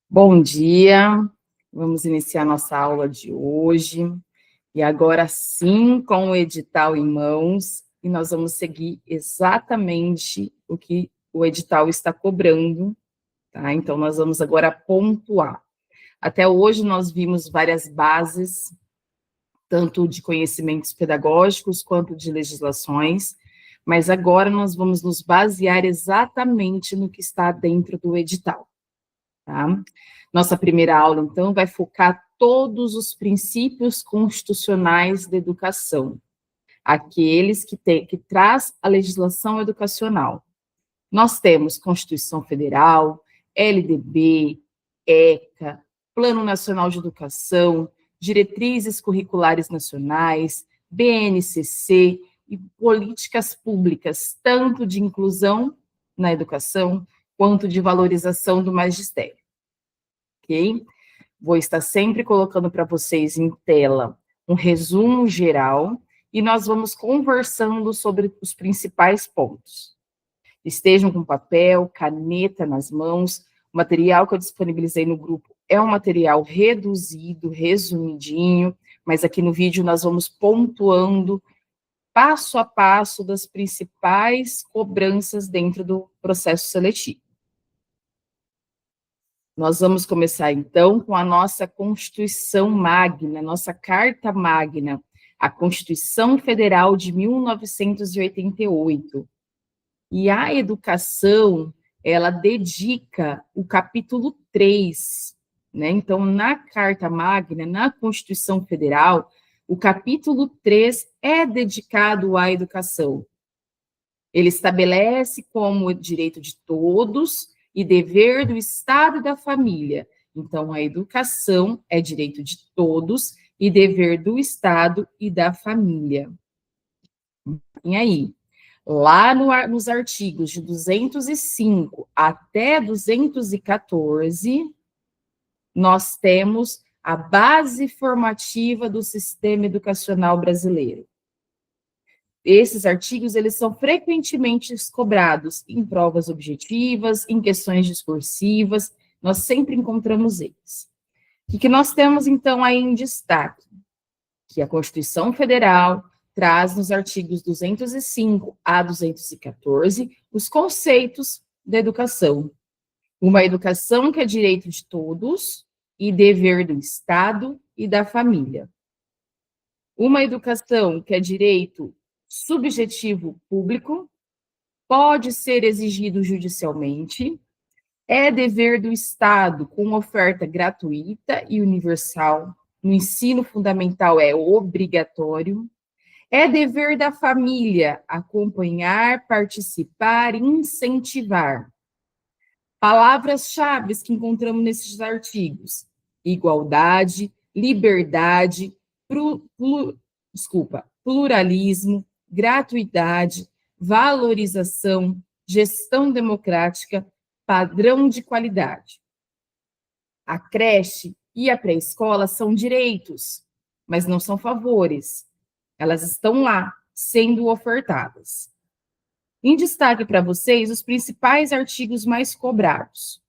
Bom dia, vamos iniciar nossa aula de hoje, e agora sim, com o edital em mãos, e nós vamos seguir exatamente o que o edital está cobrando, tá? Então, nós vamos agora pontuar. Até hoje, nós vimos várias bases, tanto de conhecimentos pedagógicos, quanto de legislações, mas agora nós vamos nos basear exatamente no que está dentro do edital. Tá? Nossa primeira aula, então, vai focar todos os princípios constitucionais da educação, aqueles que traz a legislação educacional. Nós temos Constituição Federal, LDB, ECA, Plano Nacional de Educação, Diretrizes Curriculares Nacionais, BNCC e políticas públicas, tanto de inclusão na educação, quanto de valorização do magistério. Ok? Vou estar sempre colocando para vocês em tela um resumo geral e nós vamos conversando sobre os principais pontos. Estejam com papel, caneta nas mãos. O material que eu disponibilizei no grupo é um material reduzido, resumidinho, mas aqui no vídeo nós vamos pontuando passo a passo das principais cobranças dentro do processo seletivo. Nós vamos começar, então, com a nossa Constituição Magna, nossa Carta Magna, a Constituição Federal de 1988. E a educação, ela dedica o capítulo 3, né? Então, na Carta Magna, na Constituição Federal, o capítulo 3 é dedicado à educação. Ele estabelece como direito de todos e dever do Estado e da família. Então, a educação é direito de todos e dever do Estado e da família. E aí, lá nos artigos de 205 até 214, nós temos a base formativa do sistema educacional brasileiro. Esses artigos, eles são frequentemente cobrados em provas objetivas, em questões discursivas, nós sempre encontramos eles. O que nós temos, então, aí em destaque? Que a Constituição Federal traz nos artigos 205 a 214 os conceitos da educação. Uma educação que é direito de todos e dever do Estado e da família. Uma educação que é direito subjetivo público, pode ser exigido judicialmente, é dever do Estado com oferta gratuita e universal, no ensino fundamental é obrigatório, é dever da família acompanhar, participar, incentivar. Palavras-chave que encontramos nesses artigos: igualdade, liberdade, pluralismo, gratuidade, valorização, gestão democrática, padrão de qualidade. A creche e a pré-escola são direitos, mas não são favores. Elas estão lá, sendo ofertadas. Em destaque para vocês, os principais artigos mais cobrados.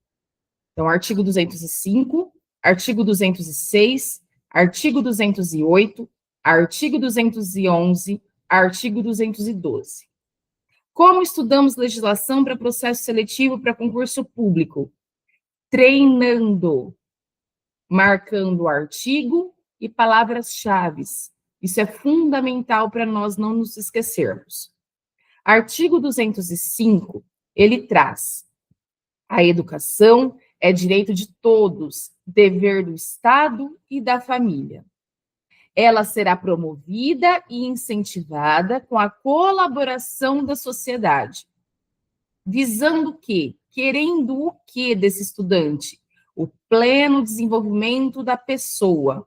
Então, artigo 205, artigo 206, artigo 208, artigo 211, artigo 212. Como estudamos legislação para processo seletivo para concurso público? Treinando, marcando o artigo e palavras-chave. Isso é fundamental para nós não nos esquecermos. Artigo 205, ele traz: a educação é direito de todos, dever do Estado e da família. Ela será promovida e incentivada com a colaboração da sociedade. Visando o quê? Querendo o quê desse estudante? O pleno desenvolvimento da pessoa.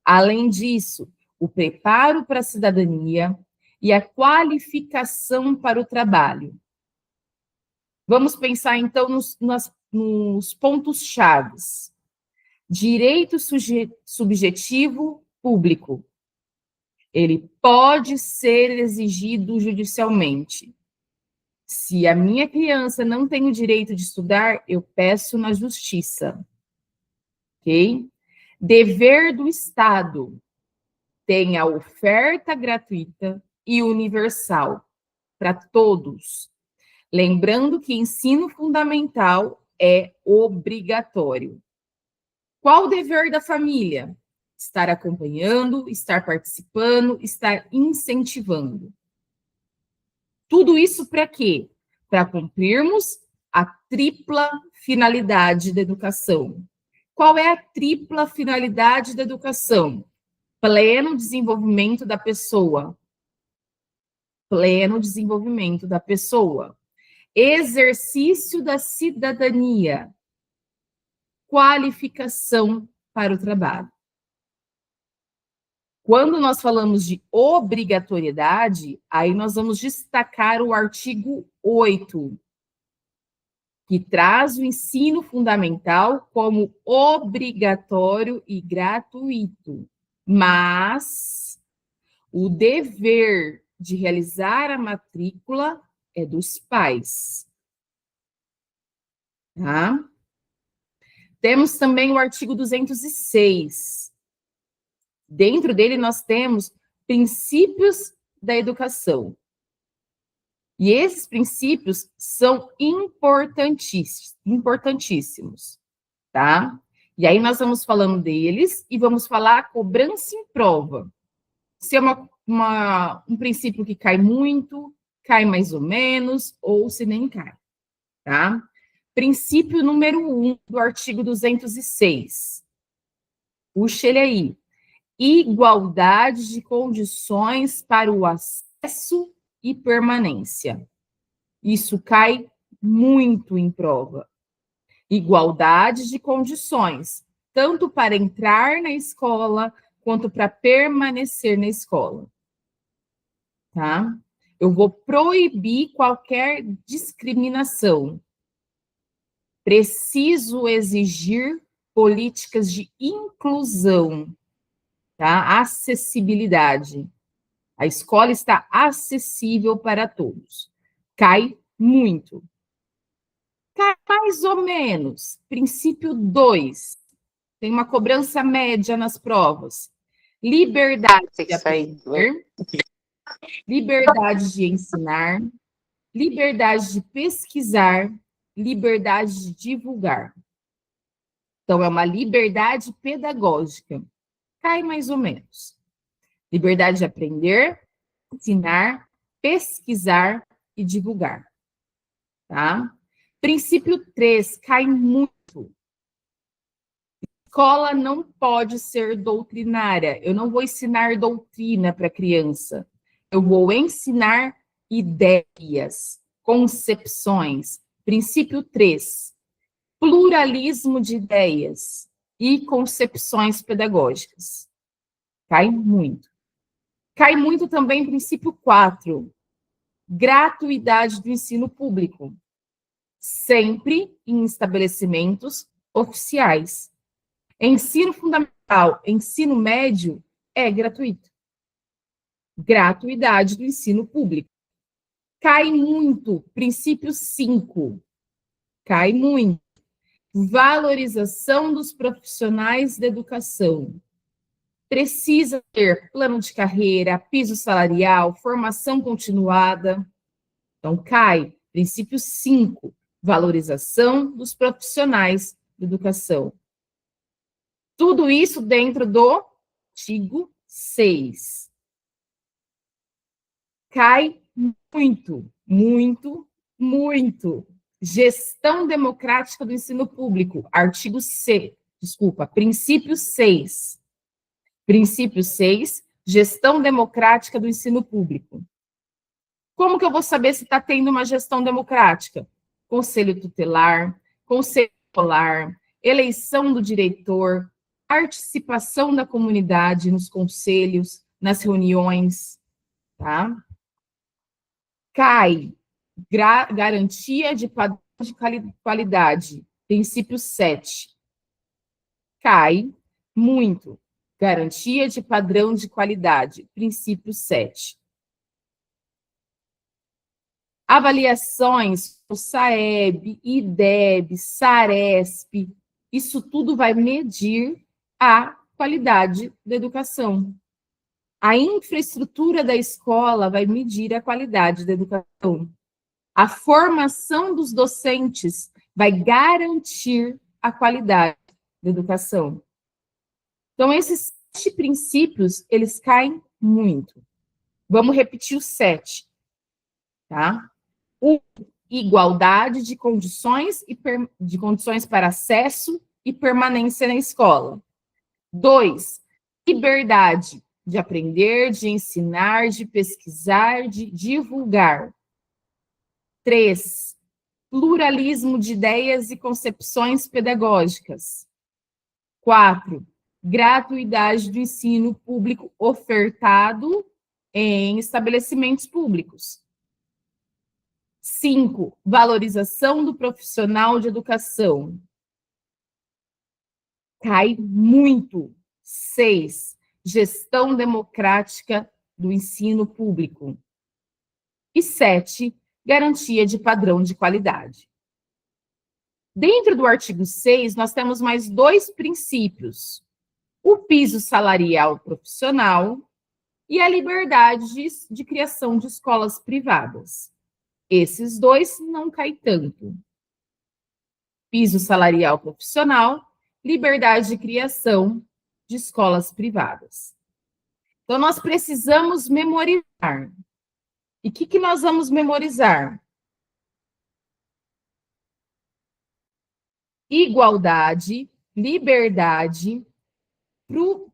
Além disso, o preparo para a cidadania e a qualificação para o trabalho. Vamos pensar, então, nos pontos chaves. Direito subjetivo público. Ele pode ser exigido judicialmente. Se a minha criança não tem o direito de estudar, eu peço na justiça. ok? Dever do Estado, tem a oferta gratuita e universal para todos. Lembrando que ensino fundamental é obrigatório. Qual o dever da família? Estar acompanhando, estar participando, estar incentivando. Tudo isso para quê? Para cumprirmos a tripla finalidade da educação. Qual é a tripla finalidade da educação? Pleno desenvolvimento da pessoa. Pleno desenvolvimento da pessoa. Exercício da cidadania. Qualificação para o trabalho. Quando nós falamos de obrigatoriedade, aí nós vamos destacar o artigo 8, que traz o ensino fundamental como obrigatório e gratuito. Mas o dever de realizar a matrícula é dos pais. Tá? Temos também o artigo 206. Dentro dele, nós temos princípios da educação. E esses princípios são importantíssimos, tá? E aí nós vamos falando deles e vamos falar a cobrança em prova. Se é um princípio que cai muito, cai mais ou menos, ou se nem cai, tá? Princípio número 1 do artigo 206. Puxa ele aí. Igualdade de condições para o acesso e permanência. Isso cai muito em prova. Igualdade de condições, tanto para entrar na escola, quanto para permanecer na escola. Tá? Eu vou proibir qualquer discriminação. Preciso exigir políticas de inclusão, tá? Acessibilidade. A escola está acessível para todos. Cai muito. Cai mais ou menos. Princípio 2. Tem uma cobrança média nas provas. Liberdade de aprender, liberdade de ensinar, liberdade de pesquisar, liberdade de divulgar. Então, é uma liberdade pedagógica. Cai mais ou menos. Liberdade de aprender, ensinar, pesquisar e divulgar. Tá? Princípio 3, cai muito. Escola não pode ser doutrinária. Eu não vou ensinar doutrina para a criança. Eu vou ensinar ideias, concepções. Princípio 3, pluralismo de ideias e concepções pedagógicas. Cai muito. Cai muito também princípio 4, gratuidade do ensino público. Sempre em estabelecimentos oficiais. Ensino fundamental, ensino médio é gratuito. Gratuidade do ensino público. Cai muito, princípio 5. Cai muito. Valorização dos profissionais da educação. Precisa ter plano de carreira, piso salarial, formação continuada. Então, cai. Princípio 5. Valorização dos profissionais da educação. Tudo isso dentro do artigo 6. Cai muito, muito, muito. Gestão democrática do ensino público, artigo 6, princípio 6. Princípio 6, gestão democrática do ensino público. Como que eu vou saber se está tendo uma gestão democrática? Conselho tutelar, conselho escolar, eleição do diretor, participação da comunidade nos conselhos, nas reuniões, tá? Cai, garantia de padrão de qualidade, princípio 7. Cai muito, garantia de padrão de qualidade, princípio 7. Avaliações, o SAEB, IDEB, SARESP, Isso tudo vai medir a qualidade da educação. A infraestrutura da escola vai medir a qualidade da educação. A formação dos docentes vai garantir a qualidade da educação. Então, esses 7 princípios, eles caem muito. Vamos repetir os 7, tá? Igualdade de condições para acesso e permanência na escola. 2, liberdade de aprender, de ensinar, de pesquisar, de divulgar. 3, pluralismo de ideias e concepções pedagógicas. 4, gratuidade do ensino público ofertado em estabelecimentos públicos. 5, valorização do profissional de educação. Cai muito. 6, gestão democrática do ensino público. E 7, garantia de padrão de qualidade. Dentro do artigo 6, nós temos mais 2 princípios: o piso salarial profissional e a liberdade de criação de escolas privadas. Esses 2 não caem tanto. Piso salarial profissional, liberdade de criação de escolas privadas. Então, nós precisamos memorizar. E o que nós vamos memorizar? Igualdade, liberdade,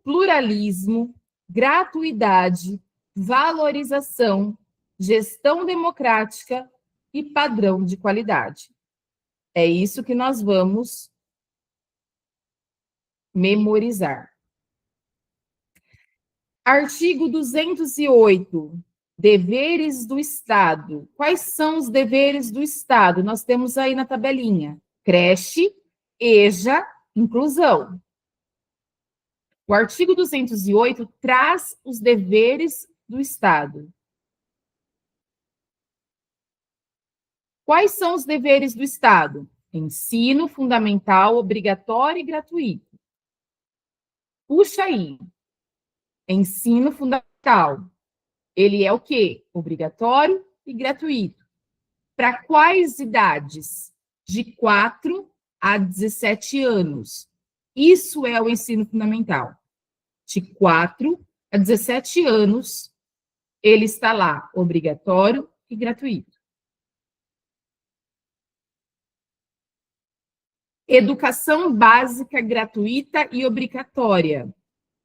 pluralismo, gratuidade, valorização, gestão democrática e padrão de qualidade. É isso que nós vamos memorizar. Artigo 208. Deveres do Estado. Quais são os deveres do Estado? Nós temos aí na tabelinha: creche, EJA, inclusão. O artigo 208 traz os deveres do Estado. Quais são os deveres do Estado? Ensino fundamental, obrigatório e gratuito. Puxa aí. Ensino fundamental. Ele é o quê? Obrigatório e gratuito. Para quais idades? De 4 a 17 anos. Isso é o ensino fundamental. De 4 a 17 anos, ele está lá, obrigatório e gratuito. Educação básica gratuita e obrigatória.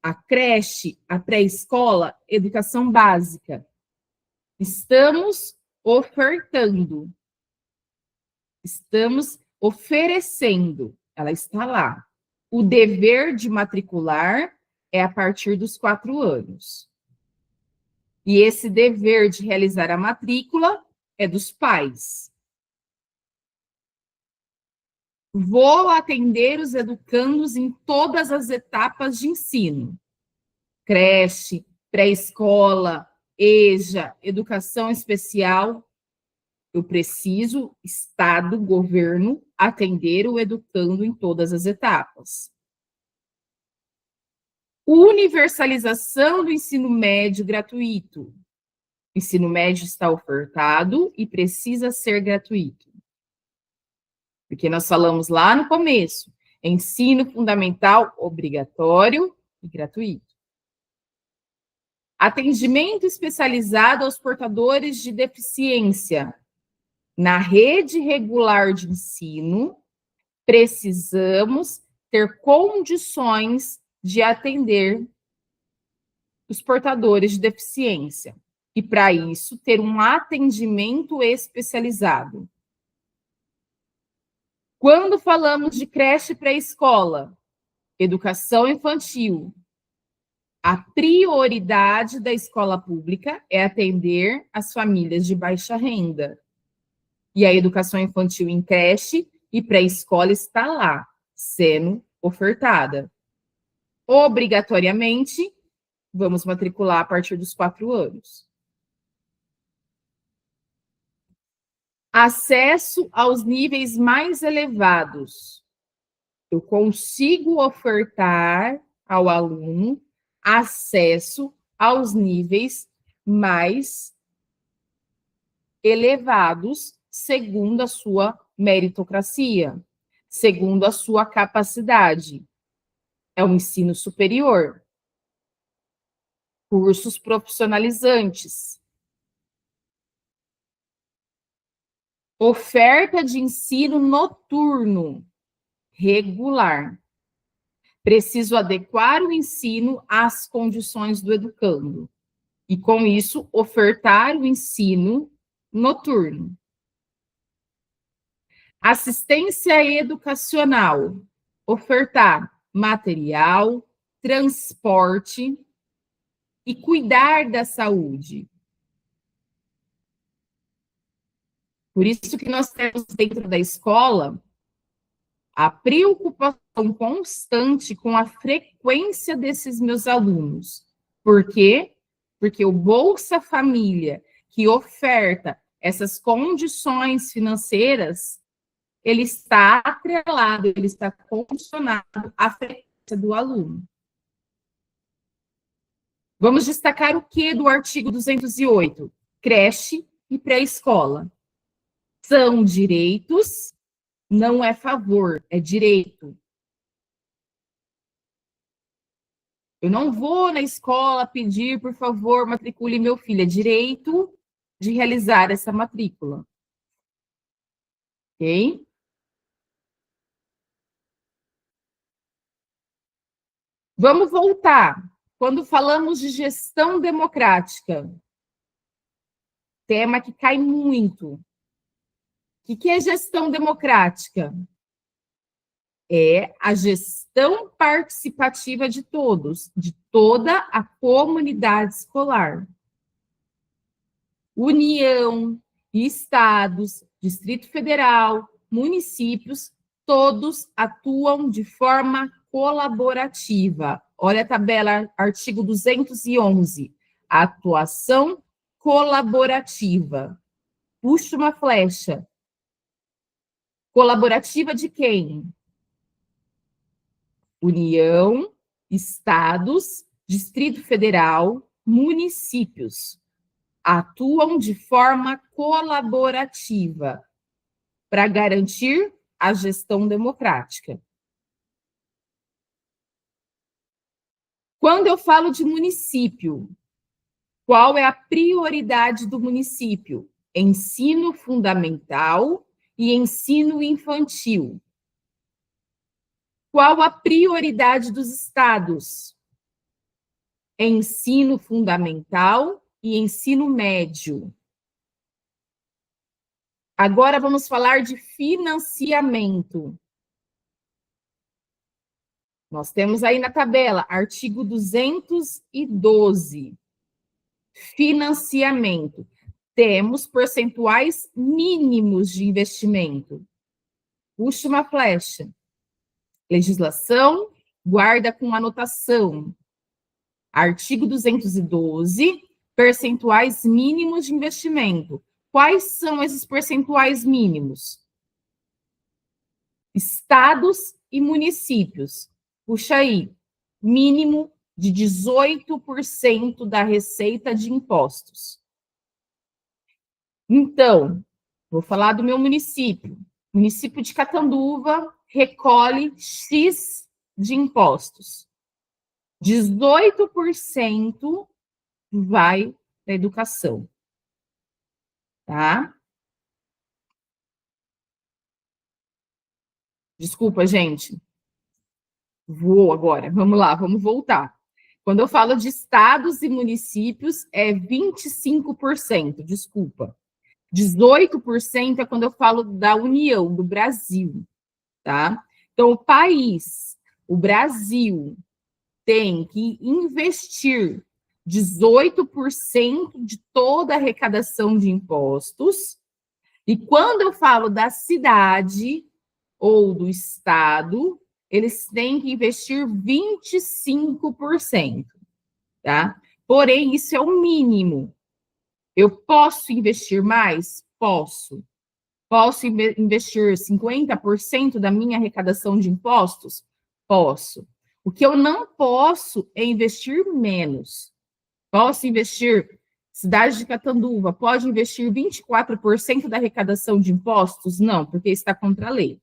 A creche, a pré-escola, educação básica. Estamos ofertando. Estamos oferecendo. Ela está lá. O dever de matricular é a partir dos 4 anos. E esse dever de realizar a matrícula é dos pais. Vou atender os educandos em todas as etapas de ensino. Creche, pré-escola, EJA, educação especial. Eu preciso, Estado, governo, atender o educando em todas as etapas. Universalização do ensino médio gratuito. O ensino médio está ofertado e precisa ser gratuito. Porque nós falamos lá no começo, ensino fundamental obrigatório e gratuito. Atendimento especializado aos portadores de deficiência. Na rede regular de ensino, precisamos ter condições de atender os portadores de deficiência. E, para isso, ter um atendimento especializado. Quando falamos de creche pré-escola, educação infantil, a prioridade da escola pública é atender as famílias de baixa renda. E a educação infantil em creche e pré-escola está lá, sendo ofertada. Obrigatoriamente, vamos matricular a partir dos 4 anos. Acesso aos níveis mais elevados. Eu consigo ofertar ao aluno acesso aos níveis mais elevados, segundo a sua meritocracia, segundo a sua capacidade. É um ensino superior. Cursos profissionalizantes. Oferta de ensino noturno regular. Preciso adequar o ensino às condições do educando. E, com isso, ofertar o ensino noturno. Assistência educacional. Ofertar material, transporte e cuidar da saúde. Por isso que nós temos dentro da escola a preocupação constante com a frequência desses meus alunos. Por quê? Porque o Bolsa Família, que oferta essas condições financeiras, ele está atrelado, ele está condicionado à frequência do aluno. Vamos destacar o que do artigo 208? Creche e pré-escola. São direitos, não é favor, é direito. Eu não vou na escola pedir, por favor, matricule meu filho. É direito de realizar essa matrícula. Ok? Vamos voltar. Quando falamos de gestão democrática, tema que cai muito. O que é gestão democrática? É a gestão participativa de todos, de toda a comunidade escolar. União, estados, Distrito Federal, municípios, todos atuam de forma colaborativa. Olha a tabela, artigo 211. Atuação colaborativa. Puxa uma flecha. Colaborativa de quem? União, estados, Distrito Federal, municípios. Atuam de forma colaborativa para garantir a gestão democrática. Quando eu falo de município, qual é a prioridade do município? Ensino fundamental e ensino infantil. Qual a prioridade dos estados? Ensino fundamental e ensino médio. Agora vamos falar de financiamento. Nós temos aí na tabela, artigo 212. Financiamento. Temos percentuais mínimos de investimento. Puxa uma flecha. Legislação, guarda com anotação. Artigo 212, percentuais mínimos de investimento. Quais são esses percentuais mínimos? Estados e municípios. Puxa aí, mínimo de 18% da receita de impostos. Então, vou falar do meu município. O município de Catanduva recolhe X de impostos. 18% vai para a educação. Tá? Desculpa, gente. Vou agora. Vamos lá, vamos voltar. Quando eu falo de estados e municípios, é 25%, desculpa. 18% é quando eu falo da União, do Brasil, tá? Então, o país, o Brasil, tem que investir 18% de toda a arrecadação de impostos. E quando eu falo da cidade ou do estado, eles têm que investir 25%, tá? Porém, isso é o mínimo. Eu posso investir mais? Posso. Posso investir 50% da minha arrecadação de impostos? Posso. O que eu não posso é investir menos. Posso investir, cidade de Catanduva, pode investir 24% da arrecadação de impostos? Não, porque está contra a lei,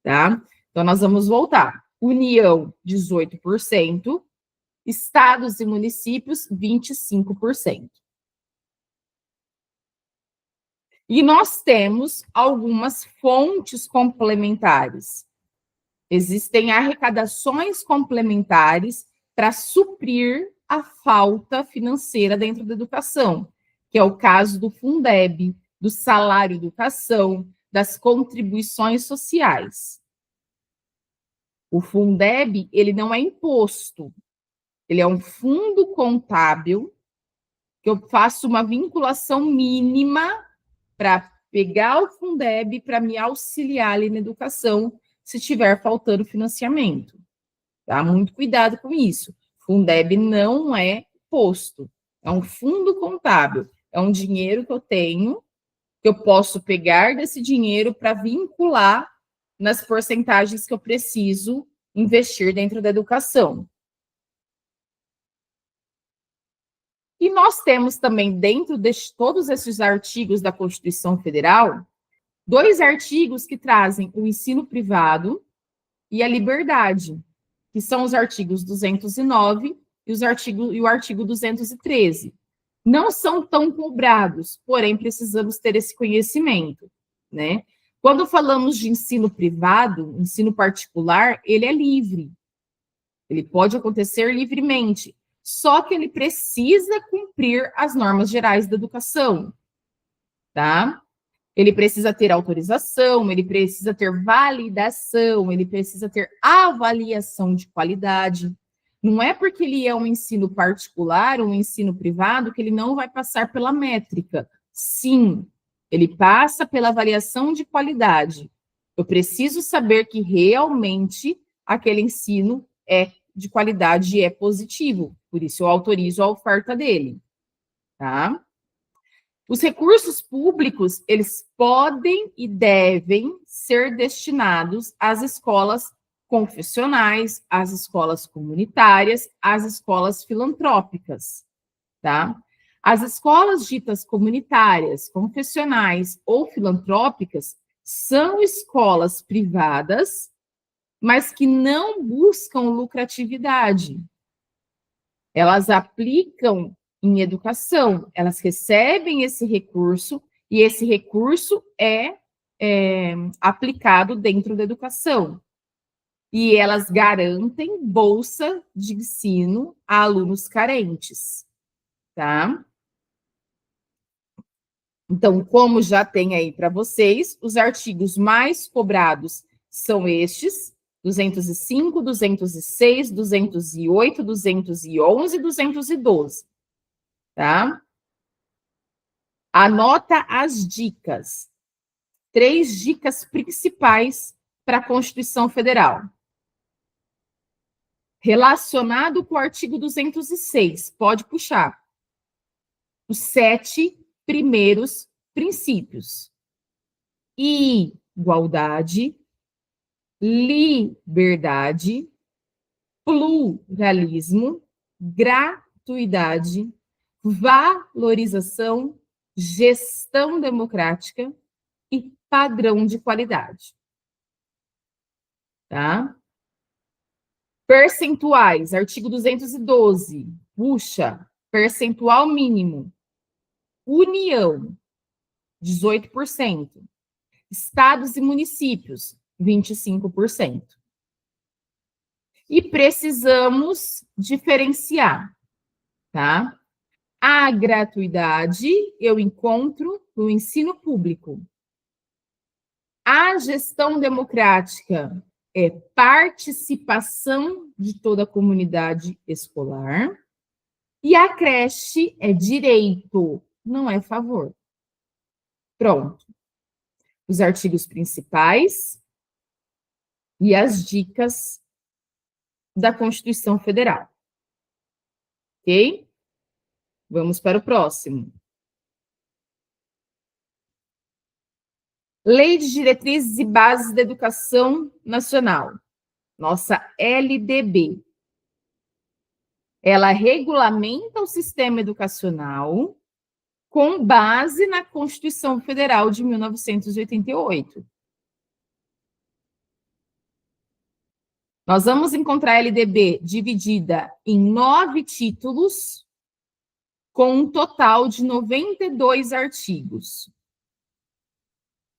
tá? Então, nós vamos voltar. União, 18%, estados e municípios, 25%. E nós temos algumas fontes complementares. Existem arrecadações complementares para suprir a falta financeira dentro da educação, que é o caso do Fundeb, do salário educação, das contribuições sociais. O Fundeb, ele não é imposto, ele é um fundo contábil que eu faço uma vinculação mínima para pegar o Fundeb para me auxiliar ali na educação se tiver faltando financiamento. Tá? Muito cuidado com isso. Fundeb não é imposto, é um fundo contábil, é um dinheiro que eu tenho, que eu posso pegar desse dinheiro para vincular nas porcentagens que eu preciso investir dentro da educação. E nós temos também, dentro de todos esses artigos da Constituição Federal, 2 artigos que trazem o ensino privado e a liberdade, que são os artigos 209 e o artigo 213. Não são tão cobrados, porém precisamos ter esse conhecimento, né? Quando falamos de ensino privado, ensino particular, ele é livre. Ele pode acontecer livremente, só que ele precisa cumprir as normas gerais da educação, tá? Ele precisa ter autorização, ele precisa ter validação, ele precisa ter avaliação de qualidade. Não é porque ele é um ensino particular, um ensino privado, que ele não vai passar pela métrica. Sim, ele passa pela avaliação de qualidade. Eu preciso saber que realmente aquele ensino é de qualidade e é positivo. Por isso, eu autorizo a oferta dele, tá? Os recursos públicos, eles podem e devem ser destinados às escolas confessionais, às escolas comunitárias, às escolas filantrópicas, tá? As escolas ditas comunitárias, confessionais ou filantrópicas são escolas privadas, mas que não buscam lucratividade. Elas aplicam em educação, elas recebem esse recurso e esse recurso é aplicado dentro da educação. E elas garantem bolsa de ensino a alunos carentes, tá? Então, como já tem aí para vocês, os artigos mais cobrados são estes: 205, 206, 208, 211 e 212, tá? Anota as dicas. 3 dicas principais para a Constituição Federal. Relacionado com o artigo 206, pode puxar. Os 7 primeiros princípios: igualdade, liberdade, pluralismo, gratuidade, valorização, gestão democrática e padrão de qualidade. Tá? Percentuais, artigo 212, puxa, percentual mínimo. União, 18%. Estados e municípios, 25%. E precisamos diferenciar, tá? A gratuidade eu encontro no ensino público. A gestão democrática é participação de toda a comunidade escolar. E a creche é direito, não é favor. Pronto. Os artigos principais e as dicas da Constituição Federal. Ok? Vamos para o próximo. Lei de Diretrizes e Bases da Educação Nacional, nossa LDB. Ela regulamenta o sistema educacional com base na Constituição Federal de 1988. Nós vamos encontrar a LDB dividida em 9 títulos, com um total de 92 artigos.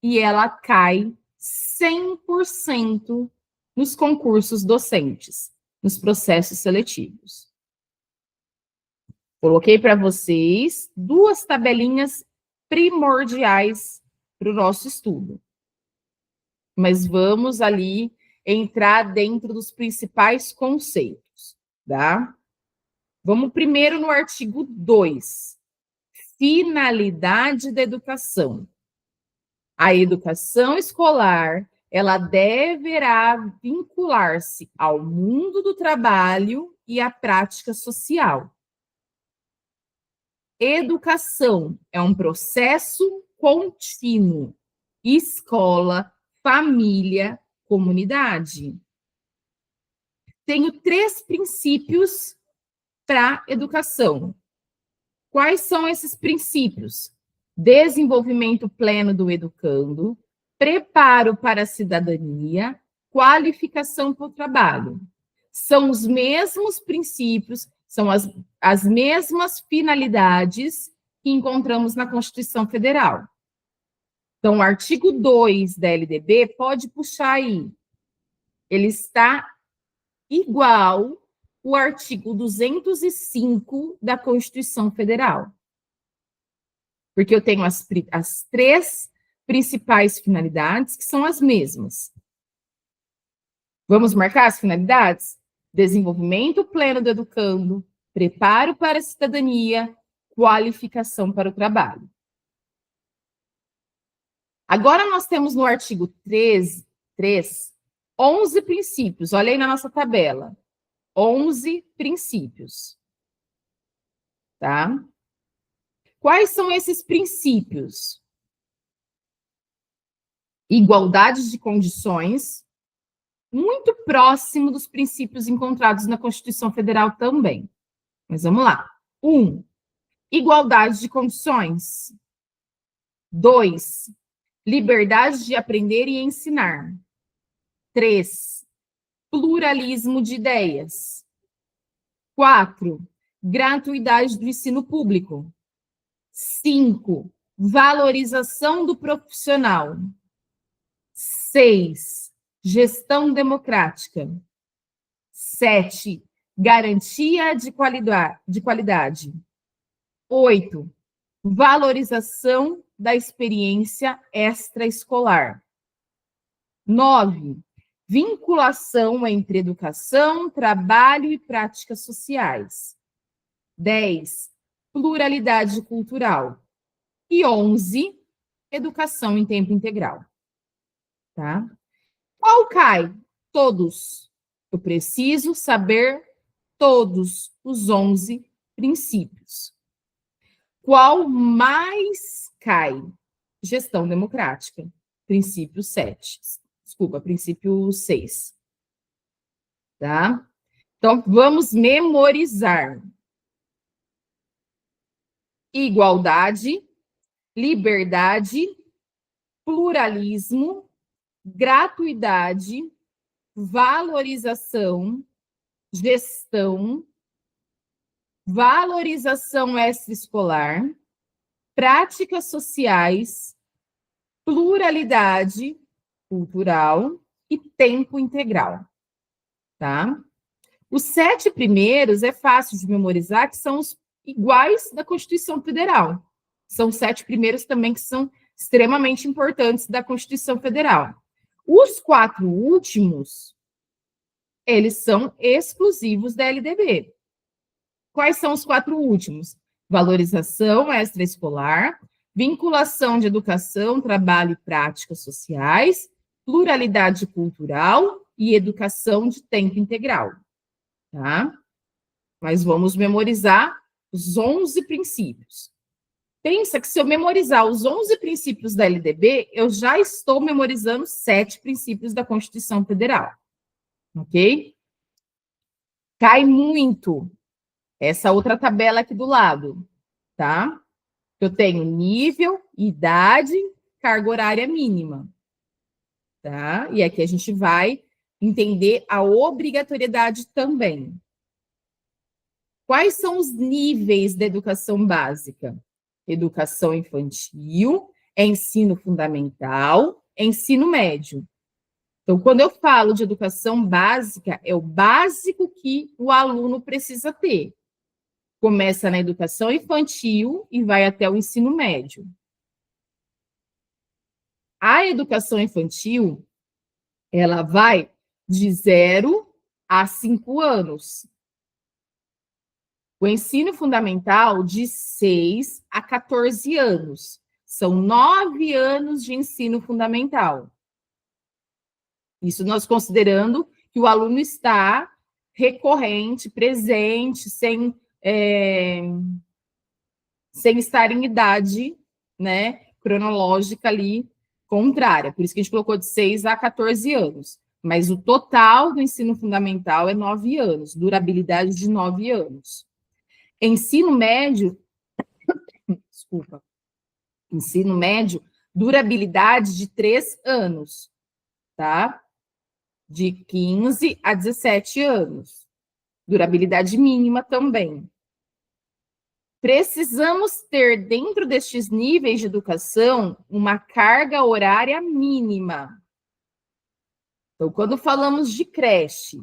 E ela cai 100% nos concursos docentes, nos processos seletivos. Coloquei para vocês 2 tabelinhas primordiais para o nosso estudo. Mas vamos ali entrar dentro dos principais conceitos, tá? Vamos primeiro no artigo 2. Finalidade da educação. A educação escolar, ela deverá vincular-se ao mundo do trabalho e à prática social. Educação é um processo contínuo. Escola, família, comunidade. Tenho 3 princípios para educação. Quais são esses princípios? Desenvolvimento pleno do educando, preparo para a cidadania, qualificação para o trabalho. São os mesmos princípios, são as mesmas finalidades que encontramos na Constituição Federal. Então, o artigo 2 da LDB pode puxar aí. Ele está igual ao artigo 205 da Constituição Federal. Porque eu tenho as 3 principais finalidades, que são as mesmas. Vamos marcar as finalidades? Desenvolvimento pleno do educando, preparo para a cidadania, qualificação para o trabalho. Agora nós temos no artigo 3, 11 princípios. Olha aí na nossa tabela. 11 princípios. Tá? Quais são esses princípios? Igualdade de condições, muito próximo dos princípios encontrados na Constituição Federal também. Mas vamos lá. 1. Igualdade de condições. 2. Liberdade de aprender e ensinar. 3. Pluralismo de ideias. 4. Gratuidade do ensino público. 5. Valorização do profissional. 6. Gestão democrática. 7. Garantia de qualidade. 8. Valorização da experiência extraescolar. 9. Vinculação entre educação, trabalho e práticas sociais. 10. Pluralidade cultural. E 11. Educação em tempo integral. Tá? Qual cai? Todos. Eu preciso saber todos os 11 princípios. Qual mais cai? Gestão democrática. Princípio 7. Desculpa, princípio 6. Tá? Então, vamos memorizar. Igualdade, liberdade, pluralismo, gratuidade, valorização, gestão, valorização extraescolar, práticas sociais, pluralidade cultural e tempo integral, tá? Os 7 primeiros é fácil de memorizar, que são os iguais da Constituição Federal. São 7 primeiros também que são extremamente importantes da Constituição Federal. Os 4 últimos, eles são exclusivos da LDB. Quais são os 4 últimos? Valorização extraescolar, vinculação de educação, trabalho e práticas sociais, pluralidade cultural e educação de tempo integral. Tá? Mas vamos memorizar os 11 princípios. Pensa que se eu memorizar os 11 princípios da LDB, eu já estou memorizando 7 princípios da Constituição Federal. Ok? Cai muito essa outra tabela aqui do lado, tá? Eu tenho nível, idade, carga horária mínima, tá? E aqui a gente vai entender a obrigatoriedade também. Quais são os níveis da educação básica? Educação infantil, ensino fundamental, ensino médio. Então, quando eu falo de educação básica, é o básico que o aluno precisa ter. Começa na educação infantil e vai até o ensino médio. A educação infantil, ela vai de 0 a 5 anos. O ensino fundamental, de 6 a 14 anos. São 9 anos de ensino fundamental. Isso nós considerando que o aluno está recorrente, presente, sem estar em idade, né, cronológica ali contrária. Por isso que a gente colocou de 6 a 14 anos. Mas o total do ensino fundamental é 9 anos, durabilidade de 9 anos. Ensino médio, desculpa, ensino médio, durabilidade de 3 anos, tá? De 15 a 17 anos. Durabilidade mínima também. Precisamos ter, dentro destes níveis de educação, uma carga horária mínima. Então, quando falamos de creche,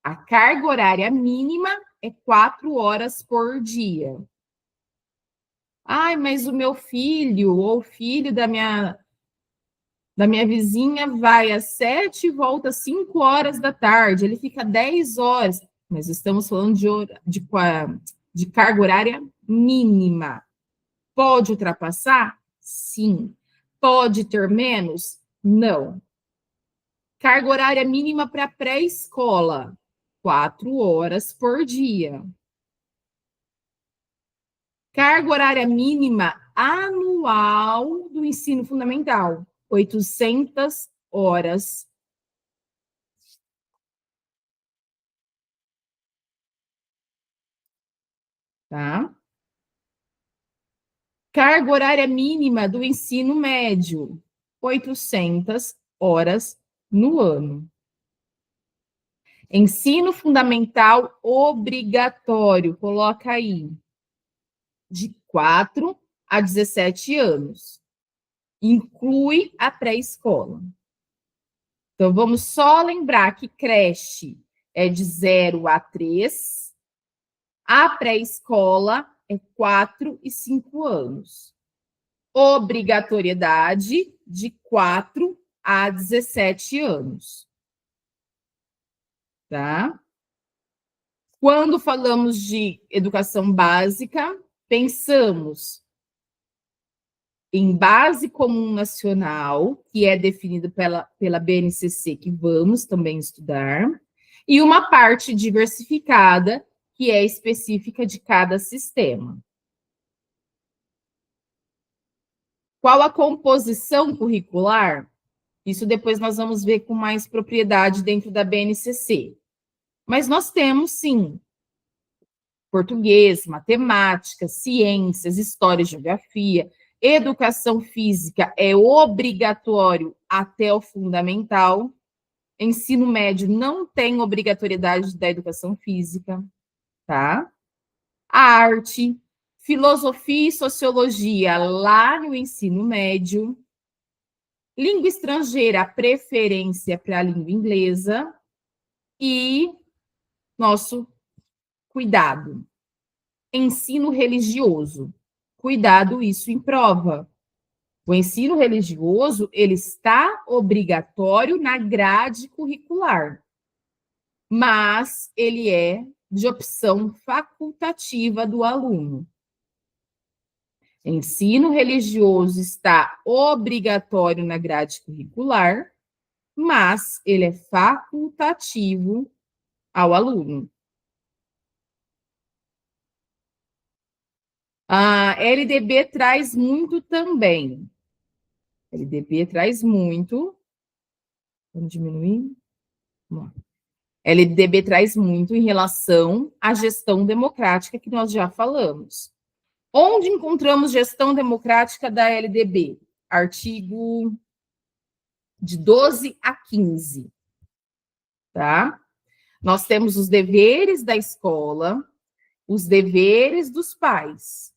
a carga horária mínima é 4 horas por dia. Ai, mas o meu filho ou o filho da minha vizinha vai às 7 e volta às 5 horas da tarde, ele fica 10 horas. Mas estamos falando de carga horária mínima. Pode ultrapassar? Sim. Pode ter menos? Não. Carga horária mínima para pré-escola, 4 horas por dia. Carga horária mínima anual do ensino fundamental, 800 horas. Tá? Carga horária mínima do ensino médio, 800 horas no ano. Ensino fundamental obrigatório, coloca aí, de 4 a 17 anos. Inclui a pré-escola. Então, vamos só lembrar que creche é de 0 a 3, a pré-escola é 4 e 5 anos. Obrigatoriedade de 4 a 17 anos. Tá? Quando falamos de educação básica, pensamos em base comum nacional, que é definida pela BNCC, que vamos também estudar, e uma parte diversificada, que é específica de cada sistema. Qual a composição curricular? Isso depois nós vamos ver com mais propriedade dentro da BNCC. Mas nós temos, sim, português, matemática, ciências, história e geografia, educação física é obrigatório até o fundamental. Ensino médio não tem obrigatoriedade da educação física, tá? A arte, filosofia e sociologia lá no ensino médio. Língua estrangeira, preferência para a língua inglesa. E nosso cuidado. Ensino religioso. Cuidado, isso em prova. O ensino religioso, ele está obrigatório na grade curricular, mas ele é de opção facultativa do aluno. Ensino religioso está obrigatório na grade curricular, mas ele é facultativo ao aluno. A LDB traz muito também. LDB traz muito. Vamos diminuir? Vamos lá. LDB traz muito em relação à gestão democrática que nós já falamos. Onde encontramos gestão democrática da LDB? Artigo de 12 a 15. Tá? Nós temos os deveres da escola, os deveres dos pais.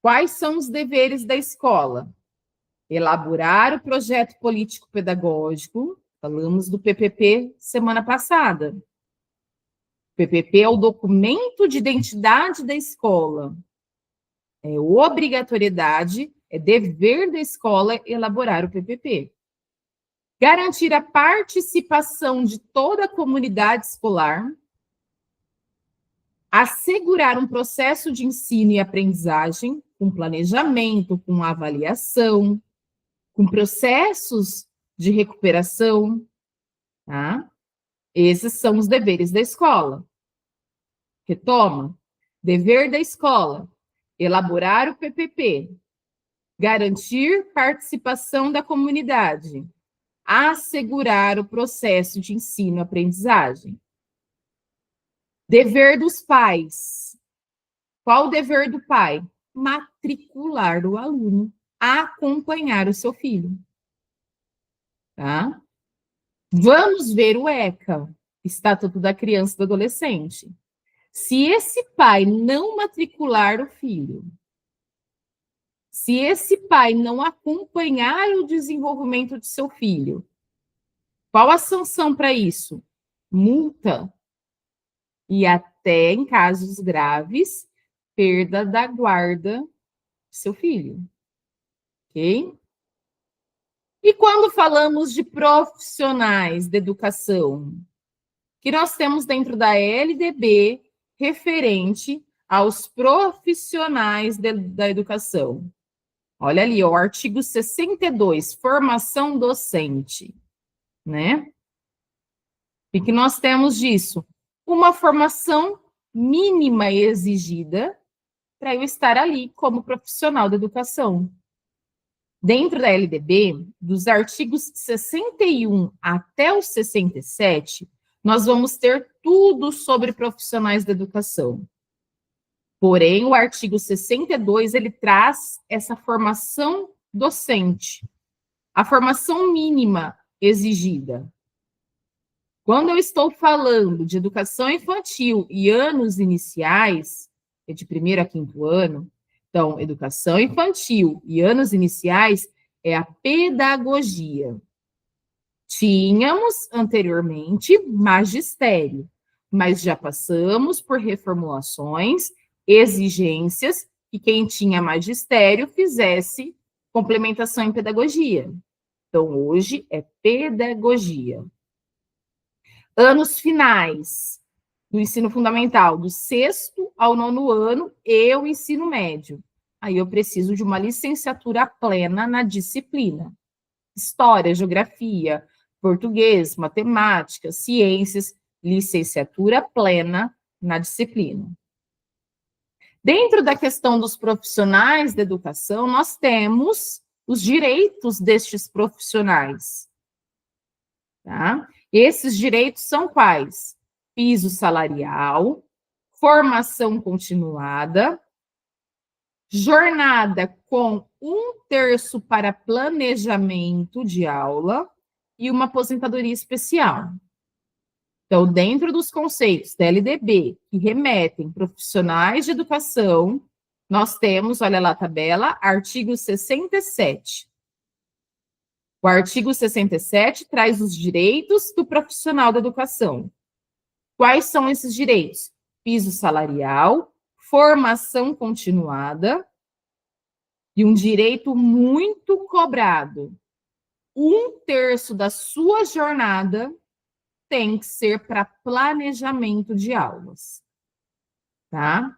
Quais são os deveres da escola? Elaborar o projeto político-pedagógico. Falamos do PPP semana passada. O PPP é o documento de identidade da escola. É obrigatoriedade, é dever da escola elaborar o PPP. Garantir a participação de toda a comunidade escolar. Assegurar um processo de ensino e aprendizagem com planejamento, com avaliação, com processos de recuperação, tá? Esses são os deveres da escola. Retoma. Dever da escola: elaborar o PPP, garantir participação da comunidade, assegurar o processo de ensino e aprendizagem. Dever dos pais. Qual o dever do pai? Matricular o aluno, acompanhar o seu filho. Tá? Vamos ver o ECA, Estatuto da Criança e do Adolescente. Se esse pai não matricular o filho, se esse pai não acompanhar o desenvolvimento de seu filho, qual a sanção para isso? Multa. E até, em casos graves, perda da guarda de seu filho. Ok? E quando falamos de profissionais de educação, que nós temos dentro da LDB referente aos profissionais da educação. Olha ali, ó, o artigo 62, formação docente, né? E que nós temos disso? Uma formação mínima exigida para eu estar ali como profissional da educação. Dentro da LDB, dos artigos 61 até o 67, nós vamos ter tudo sobre profissionais da educação. Porém, o artigo 62, ele traz essa formação docente, a formação mínima exigida. Quando eu estou falando de educação infantil e anos iniciais, é de 1º a 5º ano, então, educação infantil e anos iniciais é a pedagogia. Tínhamos anteriormente magistério, mas já passamos por reformulações, exigências, que quem tinha magistério fizesse complementação em pedagogia. Então, hoje é pedagogia. Anos finais do ensino fundamental, do 6º ao 9º ano e o ensino médio. Aí eu preciso de uma licenciatura plena na disciplina. História, geografia, português, matemática, ciências, licenciatura plena na disciplina. Dentro da questão dos profissionais da educação, nós temos os direitos destes profissionais. Tá? Esses direitos são quais? Piso salarial, formação continuada, jornada com 1/3 para planejamento de aula e uma aposentadoria especial. Então, dentro dos conceitos da LDB, que remetem profissionais de educação, nós temos, olha lá a tabela, artigo 67. O artigo 67 traz os direitos do profissional da educação. Quais são esses direitos? Piso salarial, formação continuada e um direito muito cobrado. 1/3 da sua jornada tem que ser para planejamento de aulas, tá?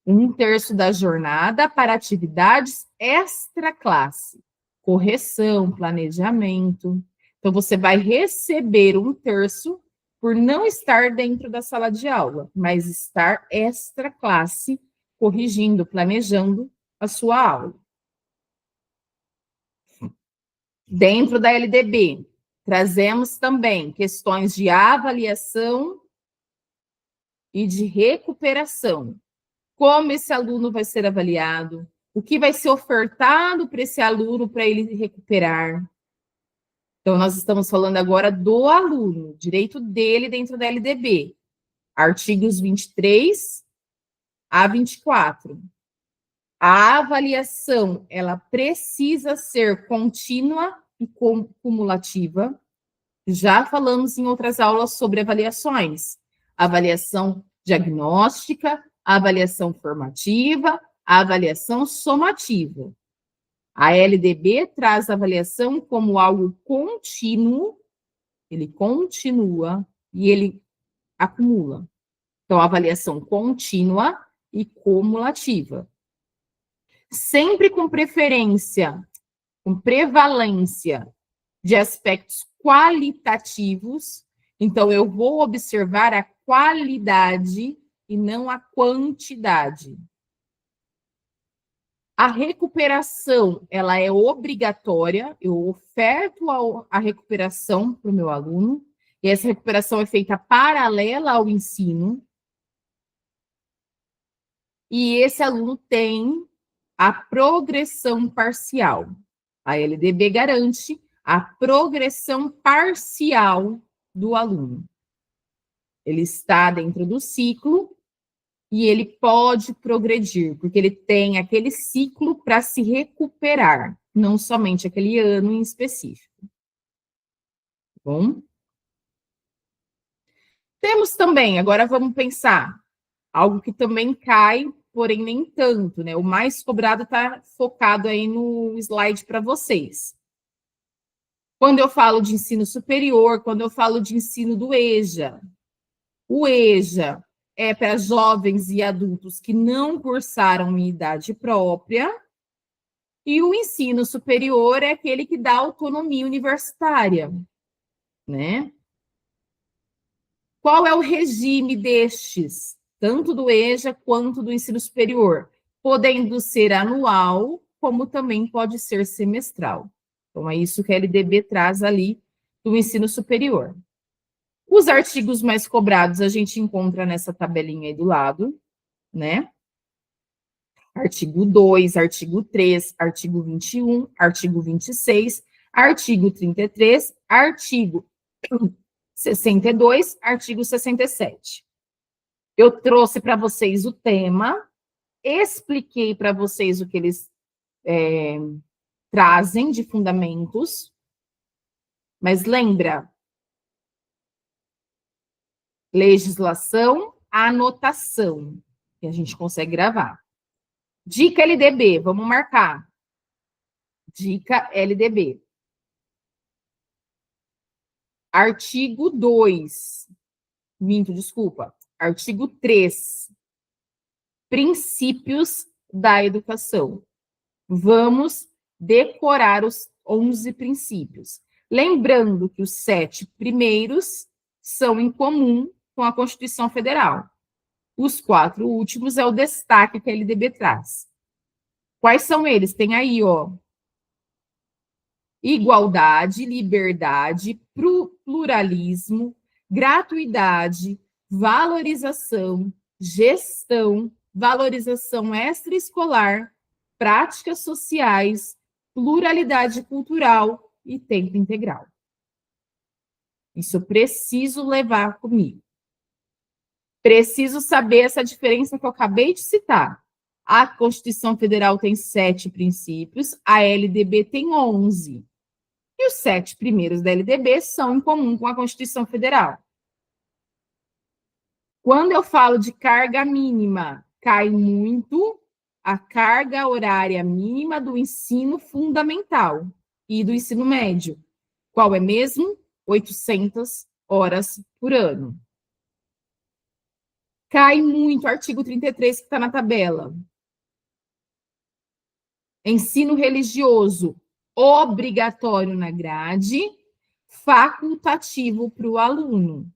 1/3 da jornada para atividades extra-classe, correção, planejamento. Então, você vai receber 1/3 por não estar dentro da sala de aula, mas estar extra-classe corrigindo, planejando a sua aula. Dentro da LDB, trazemos também questões de avaliação e de recuperação. Como esse aluno vai ser avaliado, o que vai ser ofertado para esse aluno para ele recuperar. Então, nós estamos falando agora do aluno, direito dele dentro da LDB. Artigos 23 a 24. A avaliação, ela precisa ser contínua e cumulativa. Já falamos em outras aulas sobre avaliações. Avaliação diagnóstica, avaliação formativa, avaliação somativa. A LDB traz a avaliação como algo contínuo, ele continua e ele acumula. Então, avaliação contínua e cumulativa. Sempre com preferência, com prevalência de aspectos qualitativos. Então, eu vou observar a qualidade e não a quantidade. A recuperação, ela é obrigatória, eu oferto a recuperação para o meu aluno, e essa recuperação é feita paralela ao ensino, e esse aluno tem a progressão parcial. A LDB garante a progressão parcial do aluno. Ele está dentro do ciclo e ele pode progredir, porque ele tem aquele ciclo para se recuperar, não somente aquele ano em específico. Bom? Temos também, agora vamos pensar, algo que também cai, porém nem tanto, né? O mais cobrado está focado aí no slide para vocês. Quando eu falo de ensino superior, quando eu falo de ensino do EJA, o EJA é para jovens e adultos que não cursaram em idade própria, e o ensino superior é aquele que dá autonomia universitária, né? Qual é o regime destes, tanto do EJA quanto do ensino superior? Podendo ser anual, como também pode ser semestral. Então, é isso que a LDB traz ali do ensino superior. Os artigos mais cobrados a gente encontra nessa tabelinha aí do lado, né? Artigo 2, artigo 3, artigo 21, artigo 26, artigo 33, artigo 62, artigo 67. Eu trouxe para vocês o tema, expliquei para vocês o que eles trazem de fundamentos, mas lembra, legislação, anotação, que a gente consegue gravar. Dica LDB, vamos marcar. Dica LDB. Artigo 2. Desculpa. Artigo 3. Princípios da educação. Vamos decorar os 11 princípios. Lembrando que os 7 primeiros são em comum com a Constituição Federal. Os 4 últimos é o destaque que a LDB traz. Quais são eles? Tem aí, ó. Igualdade, liberdade, pluralismo, gratuidade, valorização, gestão, valorização extraescolar, práticas sociais, pluralidade cultural e tempo integral. Isso eu preciso levar comigo. Preciso saber essa diferença que eu acabei de citar. A Constituição Federal tem 7 princípios, a LDB tem 11. E os 7 primeiros da LDB são em comum com a Constituição Federal. Quando eu falo de carga mínima, cai muito a carga horária mínima do ensino fundamental e do ensino médio. Qual é mesmo? 800 horas por ano. Cai muito o artigo 33 que está na tabela. Ensino religioso obrigatório na grade, facultativo para o aluno.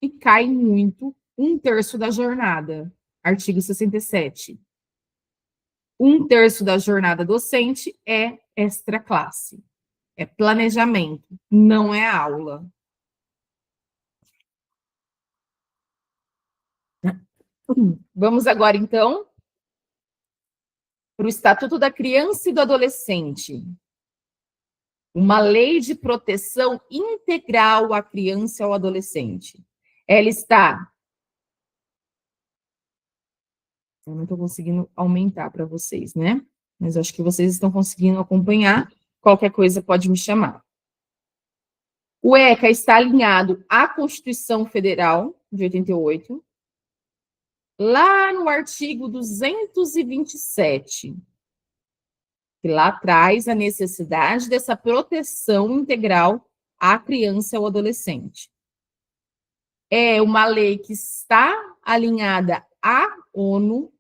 E cai muito 1/3 da jornada, artigo 67. 1/3 da jornada docente é extraclasse, é planejamento, não é aula. Vamos agora, então, para o Estatuto da Criança e do Adolescente. Uma lei de proteção integral à criança e ao adolescente. Ela está... Eu não estou conseguindo aumentar para vocês, né? Mas acho que vocês estão conseguindo acompanhar. Qualquer coisa pode me chamar. O ECA está alinhado à Constituição Federal de 88, lá no artigo 227, que lá traz a necessidade dessa proteção integral à criança e ao adolescente. É uma lei que está alinhada à ONU,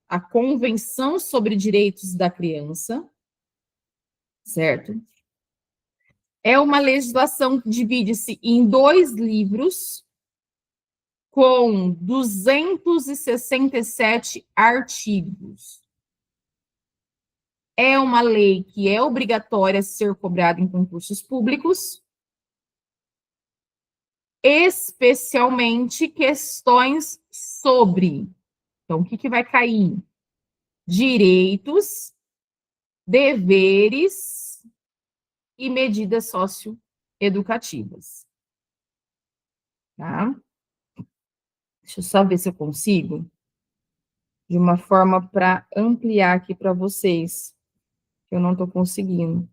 a Convenção sobre Direitos da Criança, certo? É uma legislação que divide-se em 2 livros, com 267 artigos. É uma lei que é obrigatória ser cobrada em concursos públicos, especialmente questões sobre... Então, o que vai cair? Direitos, deveres e medidas socioeducativas. Tá? Deixa eu só ver se eu consigo, de uma forma para ampliar aqui para vocês, que eu não estou conseguindo.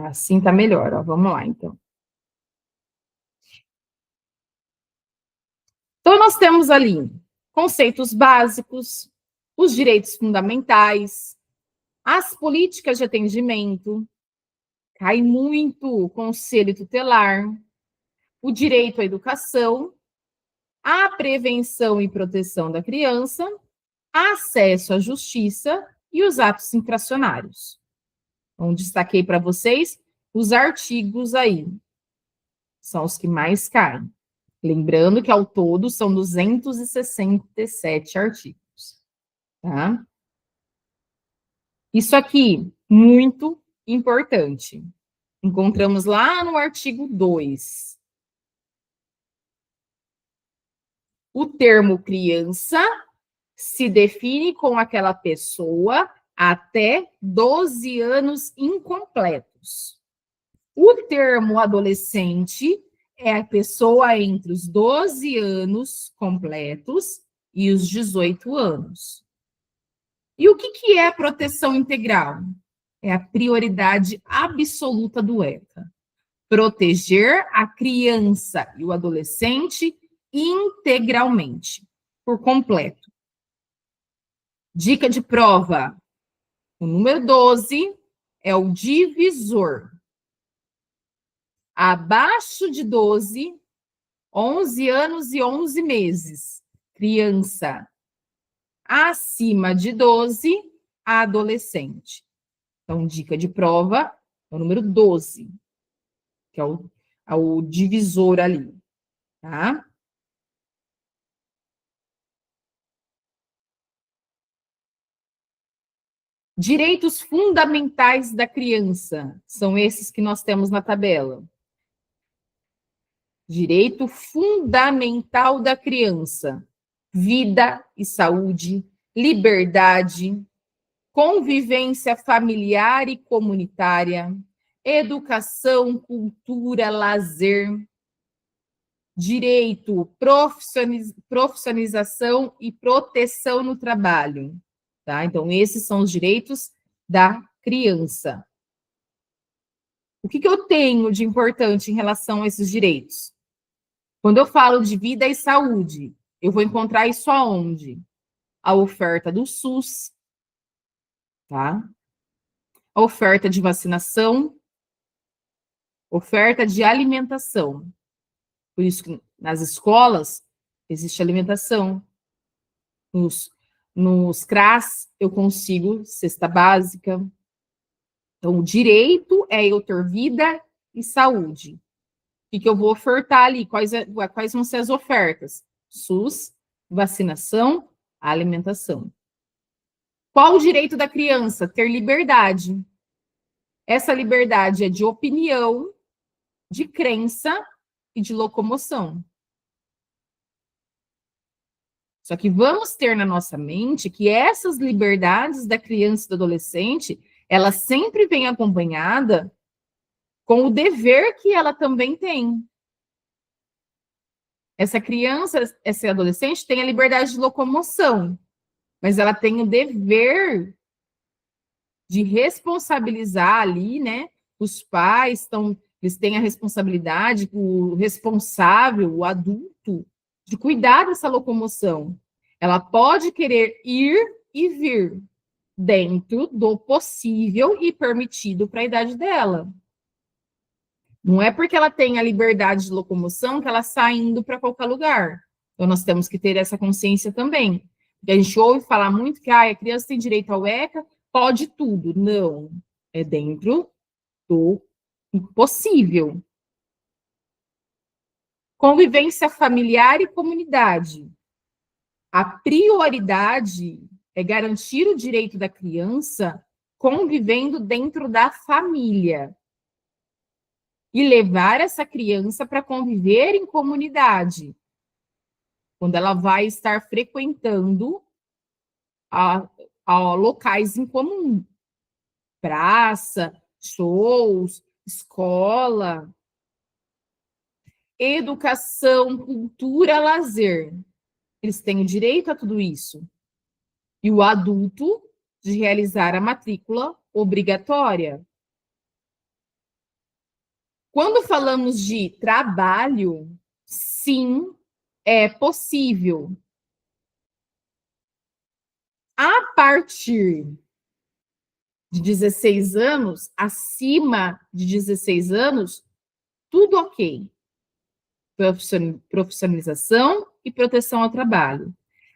Assim tá melhor, ó. Vamos lá, então. Então, nós temos ali conceitos básicos, os direitos fundamentais, as políticas de atendimento, cai muito o conselho tutelar, o direito à educação, a prevenção e proteção da criança, acesso à justiça e os atos infracionários. Então, destaquei para vocês os artigos aí, são os que mais caem. Lembrando que, ao todo, são 267 artigos. Tá? Isso aqui, muito importante. Encontramos lá no artigo 2. O termo criança se define com aquela pessoa até 12 anos incompletos. O termo adolescente é a pessoa entre os 12 anos completos e os 18 anos. E o que é a proteção integral? É a prioridade absoluta do ECA. Proteger a criança e o adolescente integralmente, por completo. Dica de prova. O número 12 é o divisor. Abaixo de 12, 11 anos e 11 meses, criança. Acima de 12, adolescente. Então, dica de prova é o número 12, que é o divisor ali, tá? Direitos fundamentais da criança, são esses que nós temos na tabela. Direito fundamental da criança: vida e saúde, liberdade, convivência familiar e comunitária, educação, cultura, lazer, direito, profissionalização e proteção no trabalho. Tá? Então, esses são os direitos da criança. O que eu tenho de importante em relação a esses direitos? Quando eu falo de vida e saúde, eu vou encontrar isso aonde? A oferta do SUS, tá? A oferta de vacinação, oferta de alimentação. Por isso que nas escolas existe alimentação. Nos CRAS eu consigo cesta básica. Então, o direito é eu ter vida e saúde. que eu vou ofertar ali? Quais vão ser as ofertas? SUS, vacinação, alimentação. Qual o direito da criança? Ter liberdade. Essa liberdade é de opinião, de crença e de locomoção. Só que vamos ter na nossa mente que essas liberdades da criança e do adolescente, ela sempre vem acompanhada com o dever que ela também tem. Essa criança, essa adolescente tem a liberdade de locomoção, mas ela tem o dever de responsabilizar ali, né? Os pais eles têm a responsabilidade, o responsável, o adulto, de cuidar dessa locomoção. Ela pode querer ir e vir dentro do possível e permitido para a idade dela. Não é porque ela tem a liberdade de locomoção que ela está indo para qualquer lugar. Então, nós temos que ter essa consciência também. Porque a gente ouve falar muito que a criança tem direito ao ECA, pode tudo. Não, é dentro do possível. Convivência familiar e comunidade. A prioridade é garantir o direito da criança convivendo dentro da família e levar essa criança para conviver em comunidade, quando ela vai estar frequentando a locais em comum, praça, shows, escola, educação, cultura, lazer. Eles têm o direito a tudo isso. E o adulto de realizar a matrícula obrigatória. Quando falamos de trabalho, sim, é possível. A partir de 16 anos, acima de 16 anos, tudo ok. Profissionalização e proteção ao trabalho.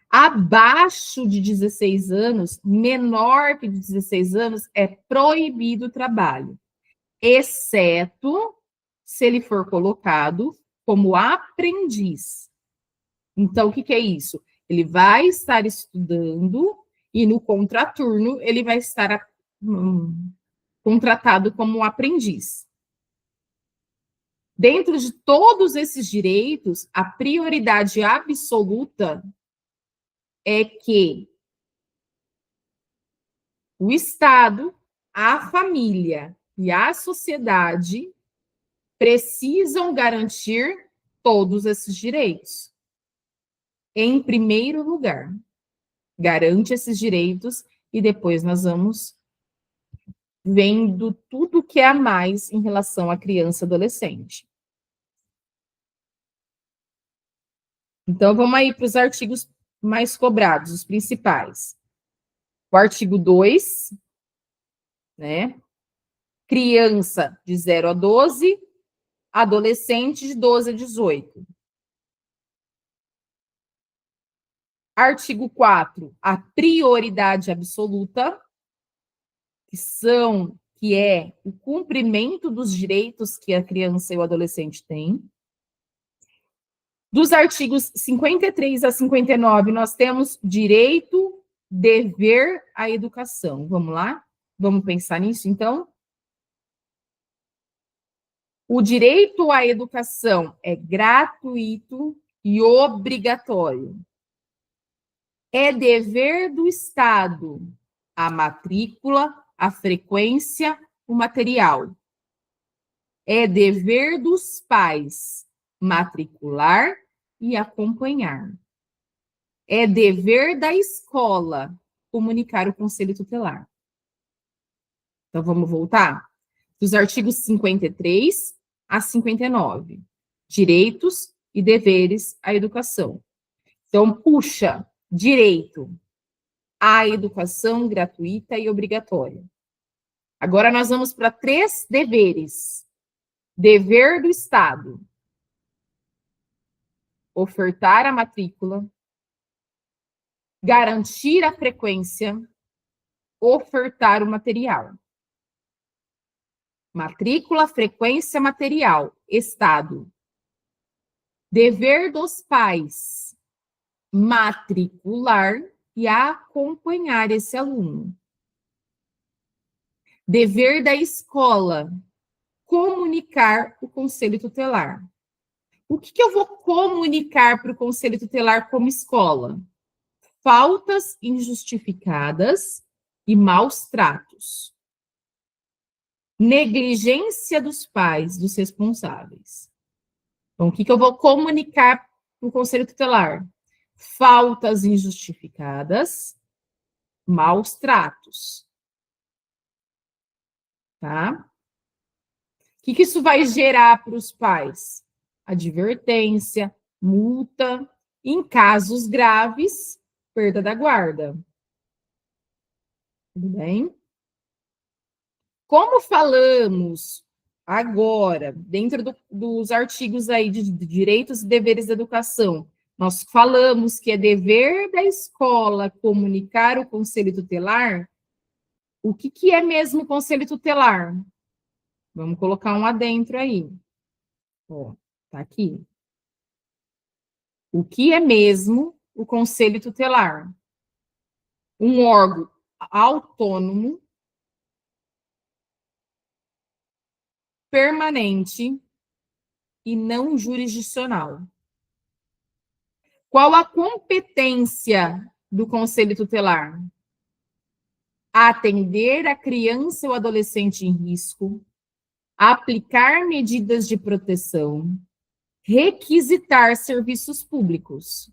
Abaixo de 16 anos, menor que de 16 anos, é proibido o trabalho, exceto se ele for colocado como aprendiz. Então, o que é isso? Ele vai estar estudando e no contraturno ele vai estar contratado como aprendiz. Dentro de todos esses direitos, a prioridade absoluta é que o Estado, a família e a sociedade precisam garantir todos esses direitos. Em primeiro lugar, garante esses direitos e depois nós vamos vendo tudo que há mais em relação à criança e adolescente. Então, vamos aí para os artigos mais cobrados, os principais. O artigo 2, né? Criança de 0 a 12, adolescente de 12 a 18. Artigo 4, a prioridade absoluta, que é o cumprimento dos direitos que a criança e o adolescente têm. Dos artigos 53 a 59, nós temos direito, dever à educação. Vamos lá? Vamos pensar nisso, então? O direito à educação é gratuito e obrigatório. É dever do Estado a matrícula, a frequência, o material. É dever dos pais matricular e acompanhar. É dever da escola comunicar o conselho tutelar. Então, vamos voltar? Dos artigos 53 a 59. Direitos e deveres à educação. Então, puxa, direito à educação gratuita e obrigatória. Agora nós vamos para 3 deveres. Dever do Estado: ofertar a matrícula, garantir a frequência, ofertar o material. Matrícula, frequência, material, estado. Dever dos pais, matricular e acompanhar esse aluno. Dever da escola, comunicar o conselho tutelar. O que eu vou comunicar para o conselho tutelar como escola? Faltas injustificadas e maus tratos. Negligência dos pais, dos responsáveis. Então, o que eu vou comunicar para o conselho tutelar? Faltas injustificadas, maus tratos. Tá? O que isso vai gerar para os pais? Advertência, multa, em casos graves, perda da guarda. Tudo bem? Como falamos agora, dentro dos artigos aí de direitos e deveres da educação, nós falamos que é dever da escola comunicar o conselho tutelar. O que é mesmo o conselho tutelar? Vamos colocar um adentro aí. Ó, tá aqui. O que é mesmo o conselho tutelar? Um órgão autônomo, permanente e não jurisdicional. Qual a competência do conselho tutelar? Atender a criança ou adolescente em risco, aplicar medidas de proteção, requisitar serviços públicos.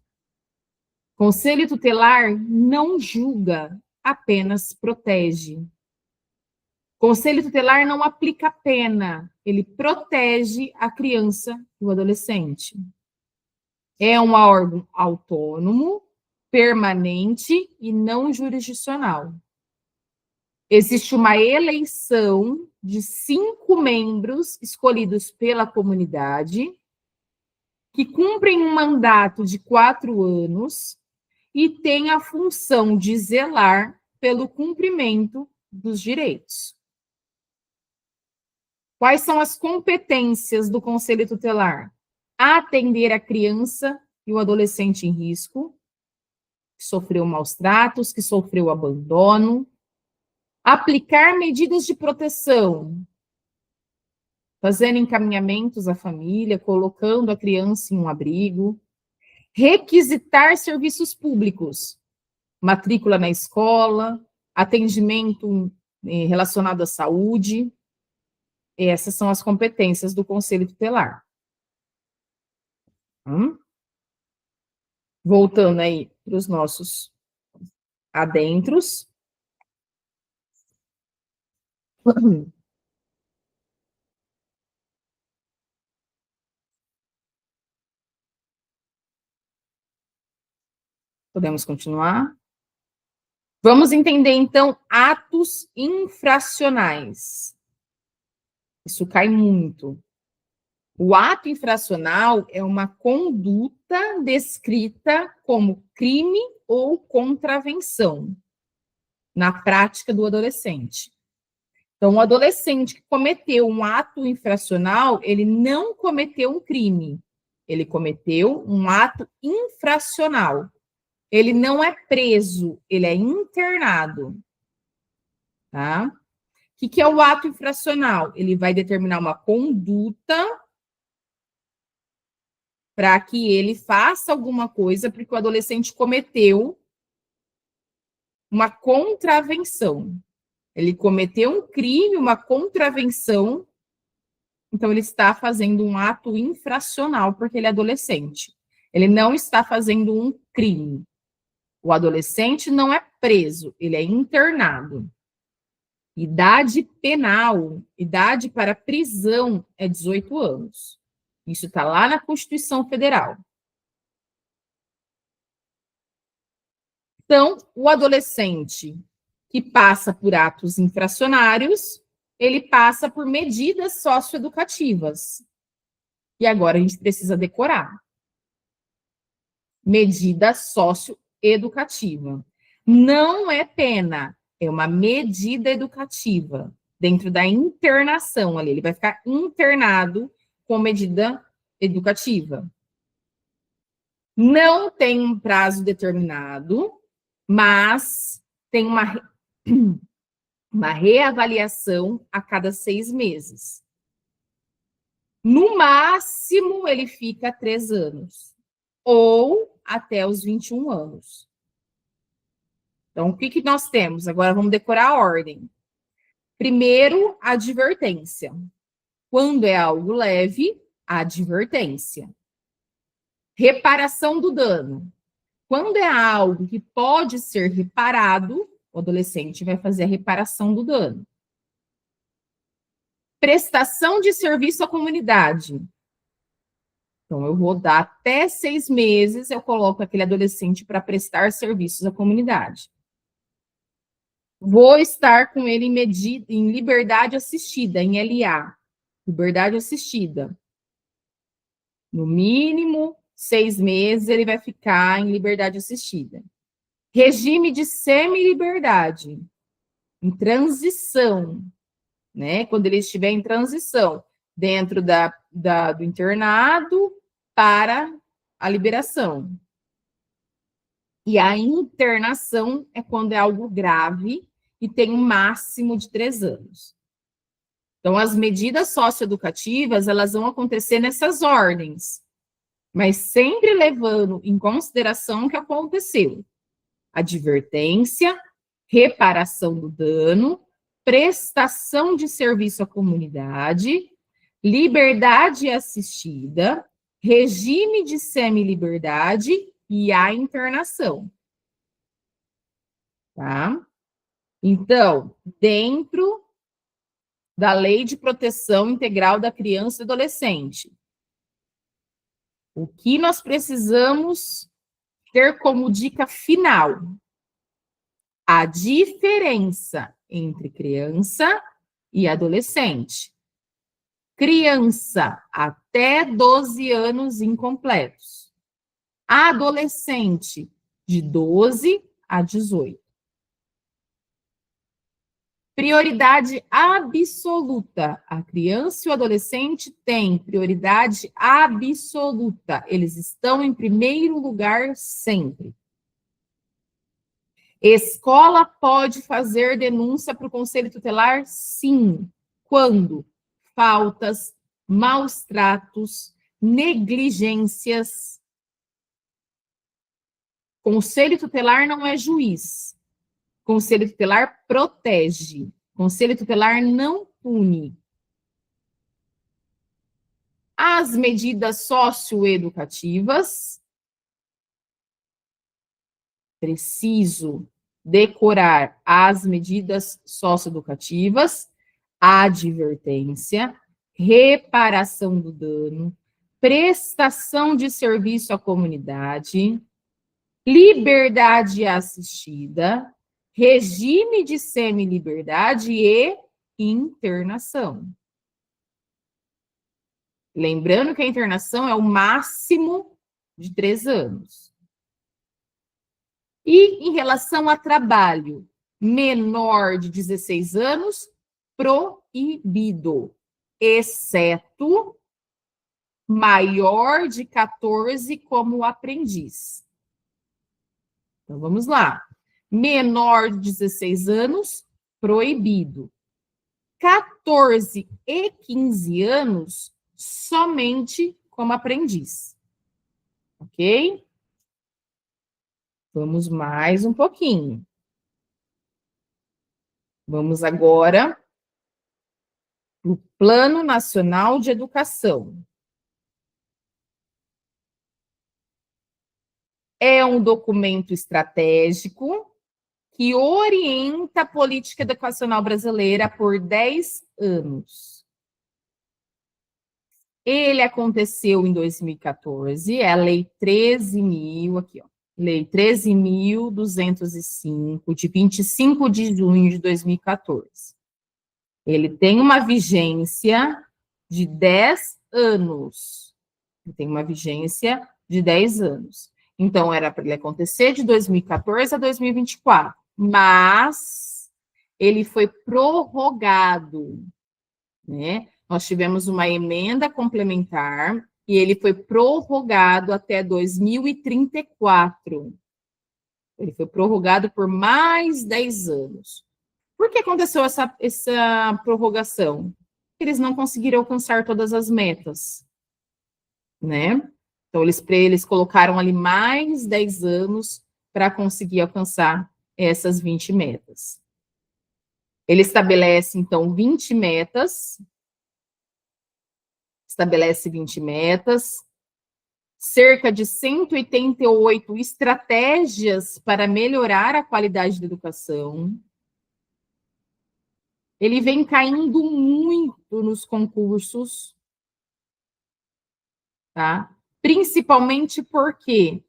Conselho tutelar não julga, apenas protege. Conselho tutelar não aplica pena, ele protege a criança e o adolescente. É um órgão autônomo, permanente e não jurisdicional. Existe uma eleição de 5 membros escolhidos pela comunidade, que cumprem um mandato de 4 anos e têm a função de zelar pelo cumprimento dos direitos. Quais são as competências do Conselho Tutelar? Atender a criança e o adolescente em risco, que sofreu maus tratos, que sofreu abandono. Aplicar medidas de proteção, fazendo encaminhamentos à família, colocando a criança em um abrigo. Requisitar serviços públicos, matrícula na escola, atendimento relacionado à saúde. Essas são as competências do Conselho Tutelar. Voltando aí para os nossos adentros. Podemos continuar? Vamos entender, então, atos infracionais. Isso cai muito. O ato infracional é uma conduta descrita como crime ou contravenção na prática do adolescente. Então, o adolescente que cometeu um ato infracional, ele não cometeu um crime, ele cometeu um ato infracional. Ele não é preso, ele é internado. Tá? O que é o ato infracional? Ele vai determinar uma conduta para que ele faça alguma coisa, porque o adolescente cometeu uma contravenção. Ele cometeu um crime, uma contravenção, então ele está fazendo um ato infracional, porque ele é adolescente. Ele não está fazendo um crime. O adolescente não é preso, ele é internado. Idade penal, idade para prisão é 18 anos. Isso está lá na Constituição Federal. Então, o adolescente que passa por atos infracionários, ele passa por medidas socioeducativas. E agora a gente precisa decorar. Medida socioeducativa. Não é pena, é uma medida educativa. dentro da internação ali. Ele vai ficar internado com medida educativa. Não tem um prazo determinado, mas tem uma reavaliação a cada 6 meses. No máximo, ele fica 3 anos, ou até os 21 anos. Então, o que nós temos? Agora vamos decorar a ordem. Primeiro, advertência. Quando é algo leve, advertência. Reparação do dano. Quando é algo que pode ser reparado, o adolescente vai fazer a reparação do dano. Prestação de serviço à comunidade. Então, eu vou dar até 6 meses, eu coloco aquele adolescente para prestar serviços à comunidade. Vou estar com ele em liberdade assistida, em LA. Liberdade assistida. No mínimo, 6 meses, ele vai ficar em liberdade assistida. Regime de semi-liberdade. Em transição. Né? Quando ele estiver em transição. Dentro do internado para a liberação. E a internação é quando é algo grave e tem um máximo de 3 anos. Então, as medidas socioeducativas, elas vão acontecer nessas ordens, mas sempre levando em consideração o que aconteceu. Advertência, reparação do dano, prestação de serviço à comunidade, liberdade assistida, regime de semi-liberdade e a internação. Tá? Então, dentro da Lei de Proteção Integral da Criança e Adolescente, o que nós precisamos ter como dica final? A diferença entre criança e adolescente. Criança até 12 anos incompletos. Adolescente de 12 a 18. Prioridade absoluta. A criança e o adolescente têm prioridade absoluta. Eles estão em primeiro lugar sempre. Escola pode fazer denúncia para o Conselho Tutelar? Sim. Quando? Faltas, maus tratos, negligências. Conselho Tutelar não é juiz. Conselho Tutelar protege. Conselho Tutelar não pune. As medidas socioeducativas. Preciso decorar as medidas socioeducativas, advertência, reparação do dano, prestação de serviço à comunidade, liberdade assistida, regime de semi-liberdade e internação. Lembrando que a internação é o máximo de 3 anos. E em relação a trabalho, menor de 16 anos, proibido, exceto maior de 14 como aprendiz. Então, vamos lá. Menor de 16 anos, proibido. 14 e 15 anos, somente como aprendiz. Ok? Vamos mais um pouquinho. Vamos agora para o Plano Nacional de Educação. É um documento estratégico que orienta a política educacional brasileira por 10 anos. Ele aconteceu em 2014, é a Lei 13.000, aqui, ó. Lei 13.205, de 25 de junho de 2014. Ele tem uma vigência de 10 anos. Ele tem uma vigência de 10 anos. Então, era para ele acontecer de 2014 a 2024. Mas ele foi prorrogado, né? Nós tivemos uma emenda complementar e ele foi prorrogado até 2034. Ele foi prorrogado por mais 10 anos. Por que aconteceu essa prorrogação? Eles não conseguiram alcançar todas as metas, né? Então, eles colocaram ali mais 10 anos para conseguir alcançar essas 20 metas. Ele estabelece, então, 20 metas, cerca de 188 estratégias para melhorar a qualidade da educação. Ele vem caindo muito nos concursos, tá? Principalmente porque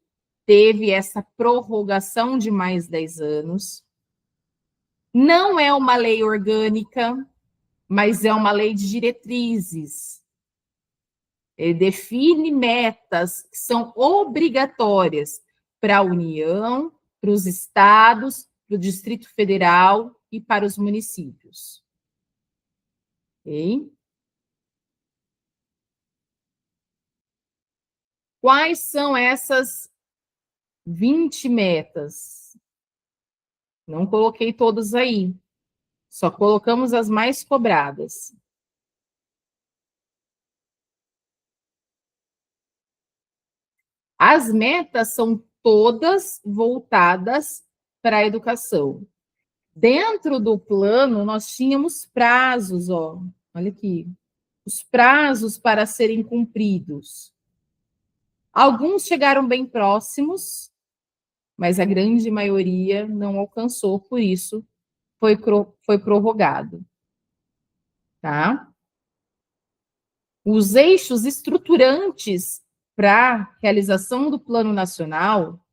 teve essa prorrogação de mais 10 anos. Não é uma lei orgânica, mas é uma lei de diretrizes. Ele define metas que são obrigatórias para a União, para os estados, para o Distrito Federal e para os municípios. Ok? Quais são essas 20 metas? Não coloquei todas aí, só colocamos as mais cobradas. As metas são todas voltadas para a educação. Dentro do plano, nós tínhamos prazos, ó. Olha aqui. Os prazos para serem cumpridos. Alguns chegaram bem próximos, mas a grande maioria não alcançou, por isso foi prorrogado. Tá? Os eixos estruturantes para a realização do Plano Nacional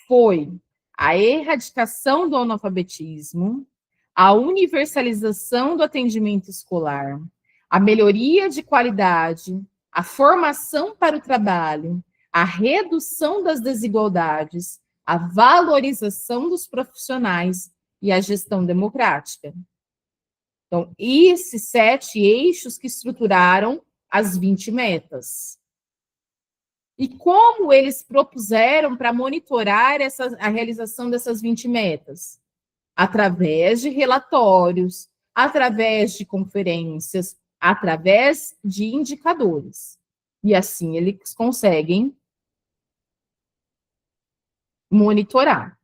foi a erradicação do analfabetismo, a universalização do atendimento escolar, a melhoria de qualidade, a formação para o trabalho, a redução das desigualdades, a valorização dos profissionais e a gestão democrática. Então, esses 7 eixos que estruturaram as 20 metas. E como eles propuseram para monitorar a realização dessas 20 metas? Através de relatórios, através de conferências, através de indicadores. E assim eles conseguem monitorar.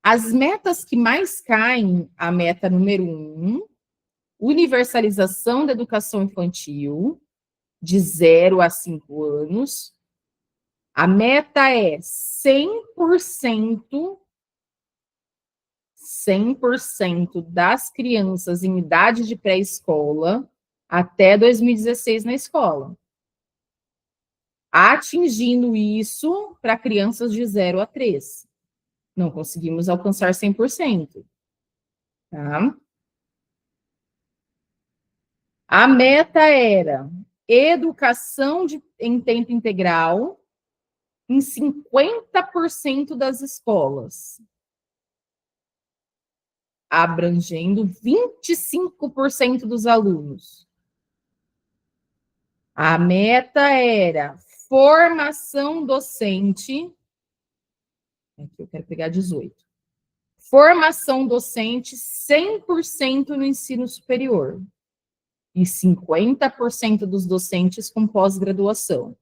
As metas que mais caem, a meta número 1, universalização da educação infantil, de 0 a 5 anos. A meta é 100% das crianças em idade de pré-escola até 2016 na escola. Atingindo isso para crianças de 0 a 3. Não conseguimos alcançar 100%. Tá? A meta era educação em tempo integral em 50% das escolas, abrangendo 25% dos alunos. A meta era formação docente, aqui eu quero pegar 18. Formação docente 100% no ensino superior e 50% dos docentes com pós-graduação.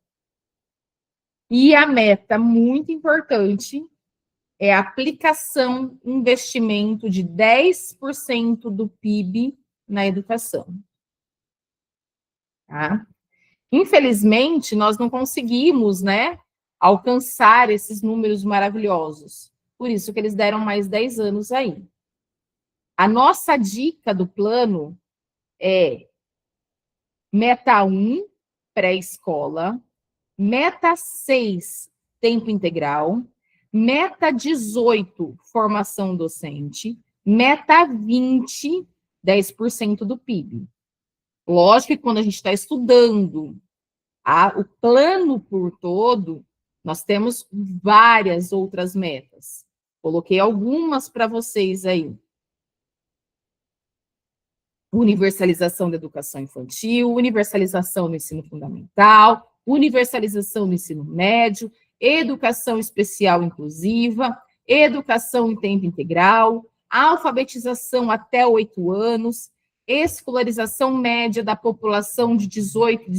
E a meta muito importante é a aplicação, investimento de 10% do PIB na educação. Tá? Infelizmente, nós não conseguimos, né, alcançar esses números maravilhosos. Por isso que eles deram mais 10 anos aí. A nossa dica do plano é meta 1, pré-escola, meta 6, tempo integral, meta 18, formação docente, meta 20, 10% do PIB. Lógico que quando a gente está estudando o plano por todo, nós temos várias outras metas. Coloquei algumas para vocês aí. Universalização da educação infantil, universalização do ensino fundamental, universalização do ensino médio, educação especial inclusiva, educação em tempo integral, alfabetização até 8 anos, escolarização média da população de 18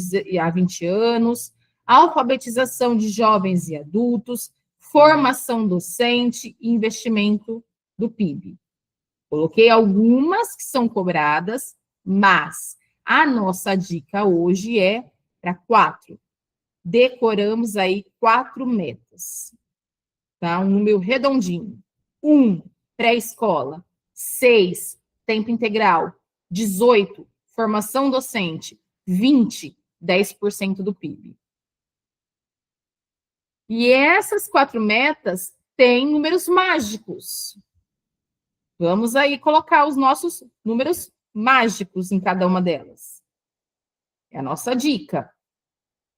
a 20 anos, alfabetização de jovens e adultos, formação docente e investimento do PIB. Coloquei algumas que são cobradas, mas a nossa dica hoje é para 4. Decoramos aí 4 metas, tá? Um número redondinho. 1, pré-escola. 6, tempo integral. 18, formação docente. 20, 10% do PIB. E essas 4 metas têm números mágicos. Vamos aí colocar os nossos números mágicos em cada uma delas. É a nossa dica.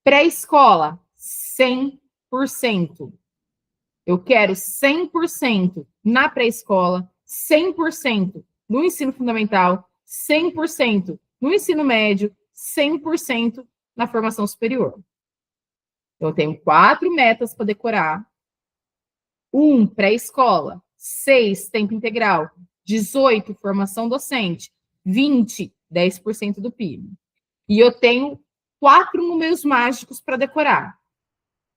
Pré-escola, 100%. Eu quero 100% na pré-escola, 100% no ensino fundamental, 100% no ensino médio, 100% na formação superior. Então, eu tenho 4 metas para decorar. 1, pré-escola. 6, tempo integral. 18, formação docente. 20, 10% do PIB. E eu tenho 4 números mágicos para decorar.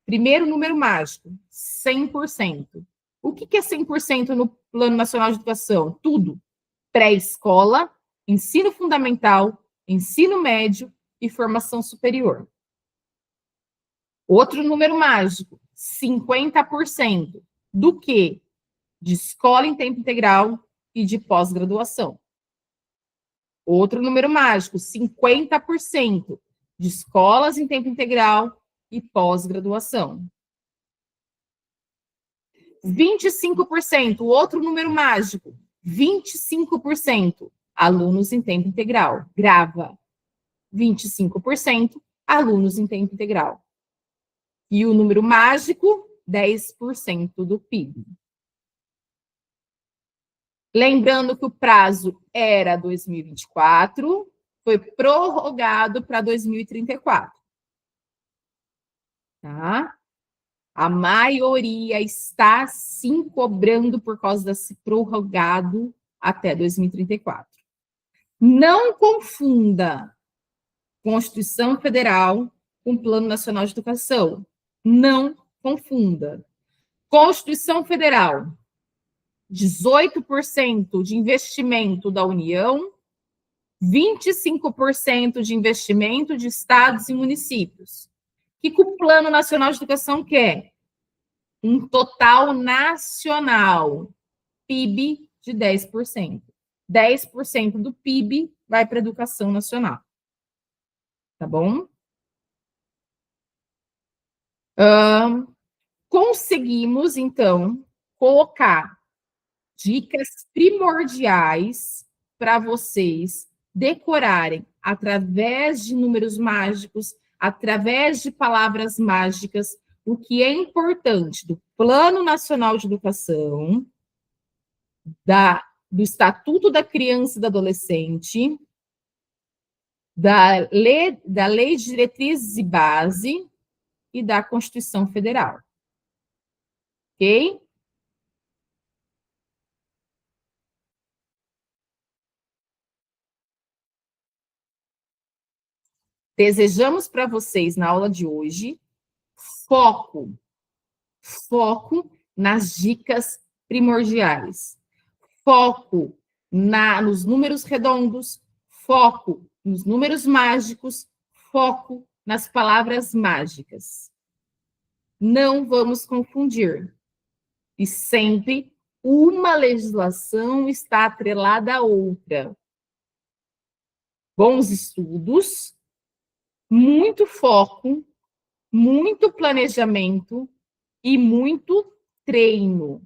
Primeiro número mágico, 100%. O que é 100% no Plano Nacional de Educação? Tudo. Pré-escola, ensino fundamental, ensino médio e formação superior. Outro número mágico, 50%. Do quê? De escola em tempo integral e de pós-graduação. Outro número mágico, 50% de escolas em tempo integral e pós-graduação. 25%, outro número mágico, 25% alunos em tempo integral. Grava. 25% alunos em tempo integral. E o número mágico, 10% do PIB. Lembrando que o prazo era 2024, foi prorrogado para 2034. Tá? A maioria está sim cobrando por causa desse prorrogado até 2034. Não confunda Constituição Federal com Plano Nacional de Educação. Não confunda. Constituição Federal, 18% de investimento da União, 25% de investimento de estados e municípios. O que o Plano Nacional de Educação quer? Um total nacional, PIB de 10%. 10% do PIB vai para a educação nacional. Tá bom? Conseguimos, então, colocar dicas primordiais para vocês decorarem através de números mágicos, através de palavras mágicas, o que é importante do Plano Nacional de Educação, do Estatuto da Criança e do Adolescente, da Lei de Diretrizes e Base e da Constituição Federal. Ok? Desejamos para vocês, na aula de hoje, foco nas dicas primordiais, foco nos números redondos, foco nos números mágicos, foco nas palavras mágicas. Não vamos confundir. E sempre uma legislação está atrelada à outra. Bons estudos, muito foco, muito planejamento e muito treino.